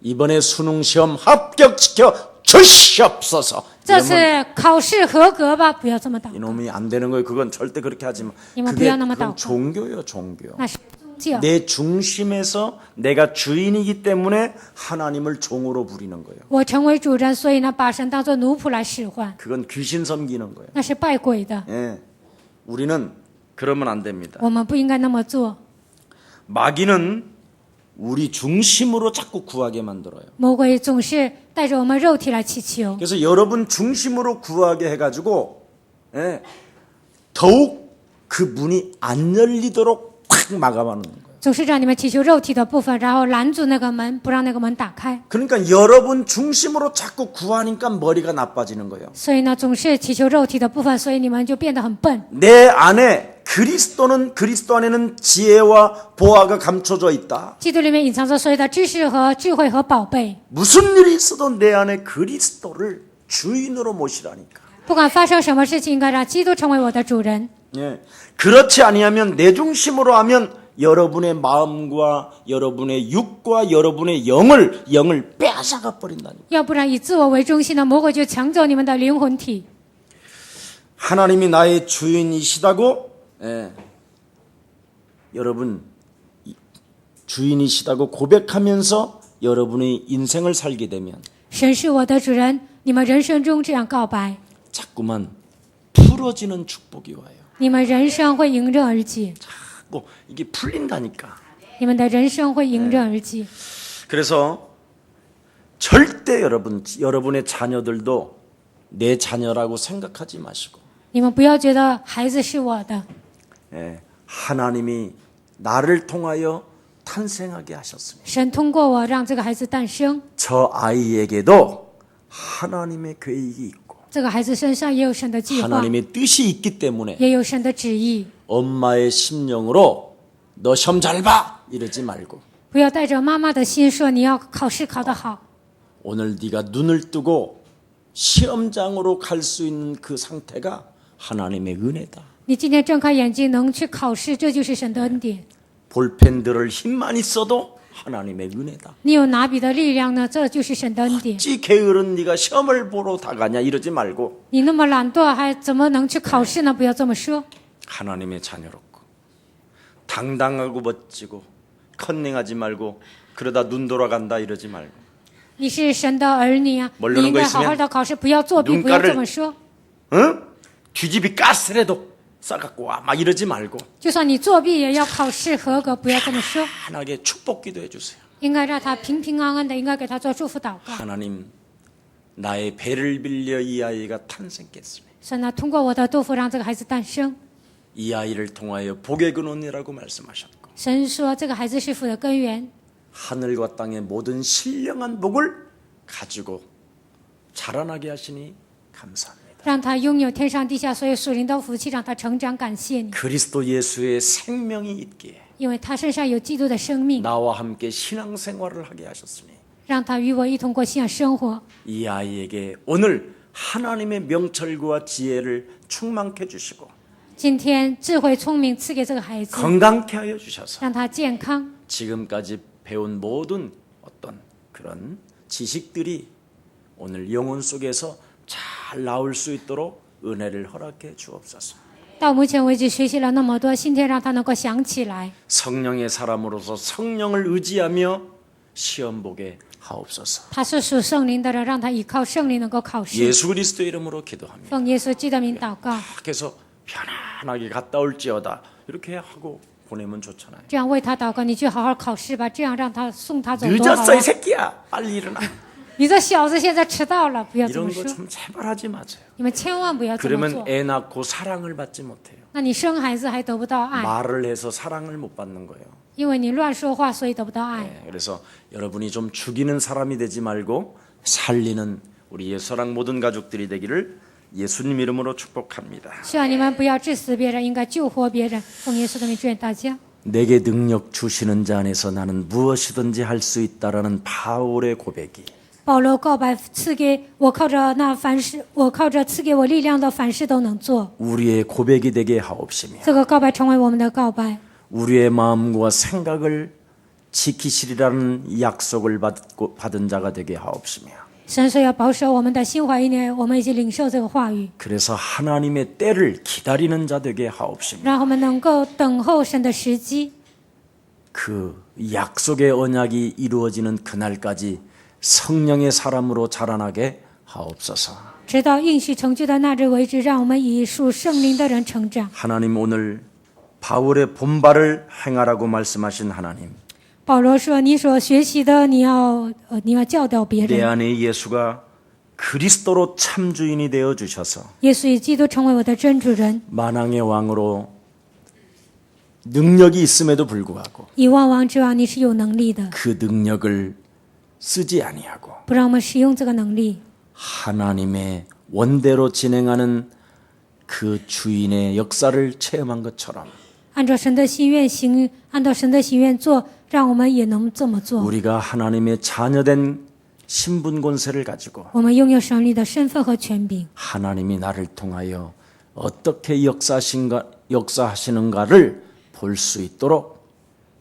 이번에 수능 시험 합격시켜 주시옵소서. 这次考试合格吧，不要这么祷告， 이놈이 안 되는 거예요. 그건 절대 그렇게 하지 마. 你们不 그게 要那么祷 그건 告， 종교예요, 종교. 那是宗教。 내 중심에서 내가 주인이기 때문에 하나님을 종으로 부리는 거예요. 我成为主人，所以呢，把神当作奴仆来使唤， 그건 귀신 섬기는 거예요. 那是拜鬼的。 예. 우리는 그러면 안 됩니다. 我们不应该那么做。 마귀는 우리 중심으로 자꾸 구하게 만들어요. 魔鬼总是带着我们肉体来祈求， 그래서 여러분 중심으로 구하게 해가지고 예, 더욱 그 문이 안 열리도록 탁 막아가는 거예요. 总是让你们祈求肉体的部分，然后拦住那个门，不让那个门打开。 그러니까 여러분 중심으로 자꾸 구하니까 머리가 나빠지는 거예요. 所以呢，总是祈求肉体的部分，所以你们就变得很笨。 내 안에 그리스도 안에는 지혜와 보화가 감춰져 있다. 基督里面隐藏着所有的知识和智慧和宝贝， 무슨 일이 있어도 내 안에 그리스도를 주인으로 모시라니까. 不管发生什么事情，应该让基督成为我的主人。 예. 그렇지 아니하면 내 중심으로 하면 여러분의 마음과 여러분의 육과 여러분의 영을 빼앗아가 버린다니까. 要不然以自我为中心的魔鬼就抢走你们的灵魂体。 하나님이 나의 주인이시다고 예. 여러분 주인이시다고 고백하면서 여러분의 인생을 살게 되면 神是我的主人，你们人生中这样告白， 자꾸만 풀어지는 축복이 와요. 你们人生会迎刃而解， 자꾸 이게 풀린다니까. 你们的人生会迎刃而解。 그래서 절대 여러분의 자녀들도 내 자녀라고 생각하지 마시고 你们不要觉得孩子是我的， 예, 하나님이 나를 통하여 탄생하게 하셨습니다. 神通过我让这个孩子诞生， 저 아이에게도 하나님의 계획이 있고 这个孩子身上也有神的计划， 하나님의 뜻이 있기 때문에 也有神的旨意。 엄마의 심령으로 너 시험 잘 봐 이러지 말고 不要带着妈妈的心说你要考试考得好， 오늘 네가 눈을 뜨고 시험장으로 갈 수 있는 그 상태가 하나님의 은혜다. 你今天睁开眼睛能去考试，这就是神的恩典。 볼펜 들을 힘만 있어도 하나님의 은혜다. 你有拿笔的力量呢，这就是神的恩典。 어찌 게으른 네가 시험을 보러 다 가냐 이러지 말고 你那么懒惰，还怎么能去考试呢？不要这么说。 하나님의 자녀롭고 당당하고 멋지고 컨닝하지 말고 그러다 눈 돌아간다 이러지 말고 你是神的儿女啊， 모르는 你应该 거 好好的考试，不要作弊， 눈가를 不要这么说。 응? 뒤집이 까스레도 싸갖고 와 막 이러지 말고 就算你作弊，也要考试合格，不要这么说。 편하게 축복 기도해 주세요. 应该让他平平安安的，应该给他做祝福祷告。 하나님 나의 배를 빌려 이 아이가 탄생했으니 神呢，通过我的豆腐让这个孩子诞生。 이 아이를 통하여 복의 근원이라고 말씀하셨고 神说这个孩子是福的根源， 하늘과 땅의 모든 신령한 복을 가지고 자라나게 하시니 감사합니다. 让他拥有天上地下所有属灵的福气，让他成长。感谢你， 그리스도 예수의 생명이 있기에 因为他身上有基督的生命， 나와 함께 신앙생활을 하게 하셨으니 让他与我一同过信仰生活。 이 아이에게 오늘 하나님의 명철과 지혜를 충만케 해주시고 今天智慧聪明赐给这个孩子， 건강케 하여 주셔서 让他健康。 지금까지 배운 모든 어떤 그런 지식들이 오늘 영혼 속에서 잘 나올 수 있도록 은혜를 허락해 주옵소서. 到目前为止学习了那么多，今天让他能够想起来。 성령의 사람으로서 성령을 의지하며 시험 보게 하옵소서. 他是属圣灵的人，让他依靠圣灵能够考试。 예수 그리스도의 이름으로 기도합니다. 奉耶稣基督的名祷告， 그래서 편안하게 갔다 올지어다 이렇게 하고 보내면 좋잖아요. 这样为他祷告，你去好好考试吧，这样让他送他走多好 늦었어 이 啊！ 새끼야. 빨리 일어나. 你这小子现在迟到了，不要这么 이런 说 거 ，좀 제발 하지 마세요. 你们千万不要这么 그러면 做。 애 낳고 사랑을 받지 못해요. 那你生孩子还得不到爱， 말을 해서 사랑을 못 받는 거예요. 因为你乱说话，所以得不到爱。 네, 그래서 여러분이 좀 죽이는 사람이 되지 말고 살리는 우리 예수랑 모든 가족들이 되기를 예수님 이름으로 축복합니다. 希望你们不要致死别人，应该救活别人。奉耶稣的名祝愿大家。 내게 능력 주시는 자 안에서 나는 무엇이든지 할 수 있다라는 바울의 고백이 保罗告白赐给我，靠着赐给我力量的，凡事都能做。 우리의 고백이 되게 하옵시며 这个告白成为我们的告白， 우리의 마음과 생각을 지키시리라는 약속을 받은 자가 되게 하옵시며 神说要保守我们的心怀意念，我们已经领受这个话语， 그래서 하나님의 때를 기다리는 자 되게 하옵시며 让我们能够等候神的时机， 그 약속의 언약이 이루어지는 그날까지 성령의 사람으로 자라나게 하옵소서. 直到应许成就的那日为止，让我们以属圣灵的人成长。 하나님 오늘 바울의 본발을 행하라고 말씀하신 하나님 保罗说：“你所学习的，你要教导别 내 人。 안에 예수가 그리스도로 참 주인이 되어 주셔서 耶稣以基督成为我的真主人， 만왕의 왕으로 능력이 있음에도 불구하고 以万王之王，你是有能力的， 그 능력을 쓰지 아니하고 不让我们使用这个能力， 하나님의 원대로 진행하는 그 주인의 역사를 체험한 것처럼 按照神的心愿行，按照神的心愿做，让我们也能这么做。 우리가 하나님의 자녀된 신분 권세를 가지고 我们拥有神力的身份和权柄， 하나님이 나를 통하여 어떻게 역사하시는가를 볼 수 있도록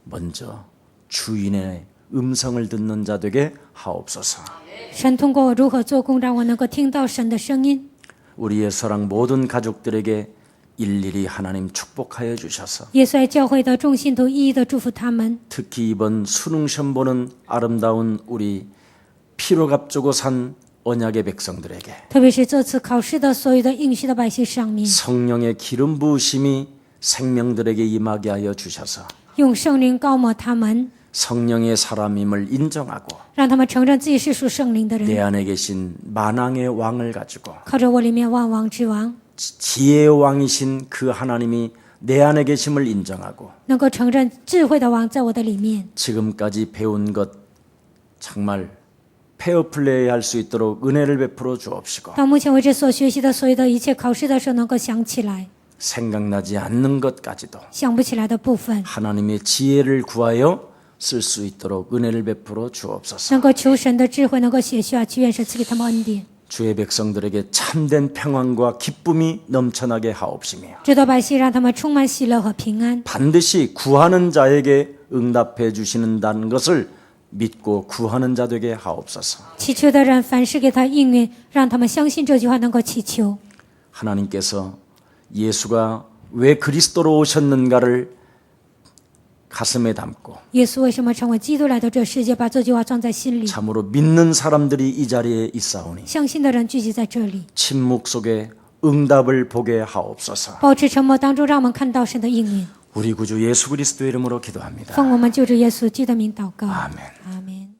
먼저 주인의 음성을 듣는 자 되게 하옵소서. 神通过我如何做工，让我能够听到神的声音。 우리의 사랑 모든 가족들에게 일일이 하나님 축복하여 주셔서 耶稣爱教会的众信徒一一的祝福他们， 특히 이번 수능 시험 보는 아름다운 우리 피로 값주고 산 언약의 백성들에게 特别是这次考试的所有的应许的百姓上面， 성령의 기름 부으심이 생명들에게 임하게 하여 주셔서 用圣灵膏抹他们， 성령의 사람임을 인정하고 让他们承认自己是属圣灵的 내 人， 안에 계신 만왕의 왕을 가지고 靠着我里面万王之王， 지혜의 왕이신 그 하나님이 내 안에 계심을 인정하고 能够承认智慧的王在我的里面。 지금까지 배운 것 정말 페어플레이 할 수 있도록 은혜를 베풀어 주옵시고 到目前为止所学习的所有的一切，考试的时候能够想起来， 생각나지 않는 것까지도 想不起来的部分， 하나님의 지혜를 구하여 쓸 수 있도록 은혜를 베풀어 주옵소서. 能够求神的智慧，能够写下去，愿神赐给他们恩典。 주의 백성들에게 참된 평안과 기쁨이 넘쳐나게 하옵시며 指导百姓，让他们充满喜乐和平安， 반드시 구하는 자에게 응답해 주시는다는 것을 믿고 구하는 자 되게 하옵소서. 祈求的人凡事给他应允，让他们相信这句话，能够祈求。 하나님께서 예수가 왜 그리스도로 오셨는가를 가슴에 담고 耶稣为什么成为基督来到这世界，把这句话装在心里， 참으로 믿는 사람들이 이 자리에 있사오니 相信的人聚集在这里， 침묵 속에 응답을 보게 하옵소서. 保持沉默当中，让我们看到神的应允。 우리 구주 예수 그리스도의 이름으로 기도합니다. 奉我们救主耶稣基督的名祷告， 아멘. 阿门。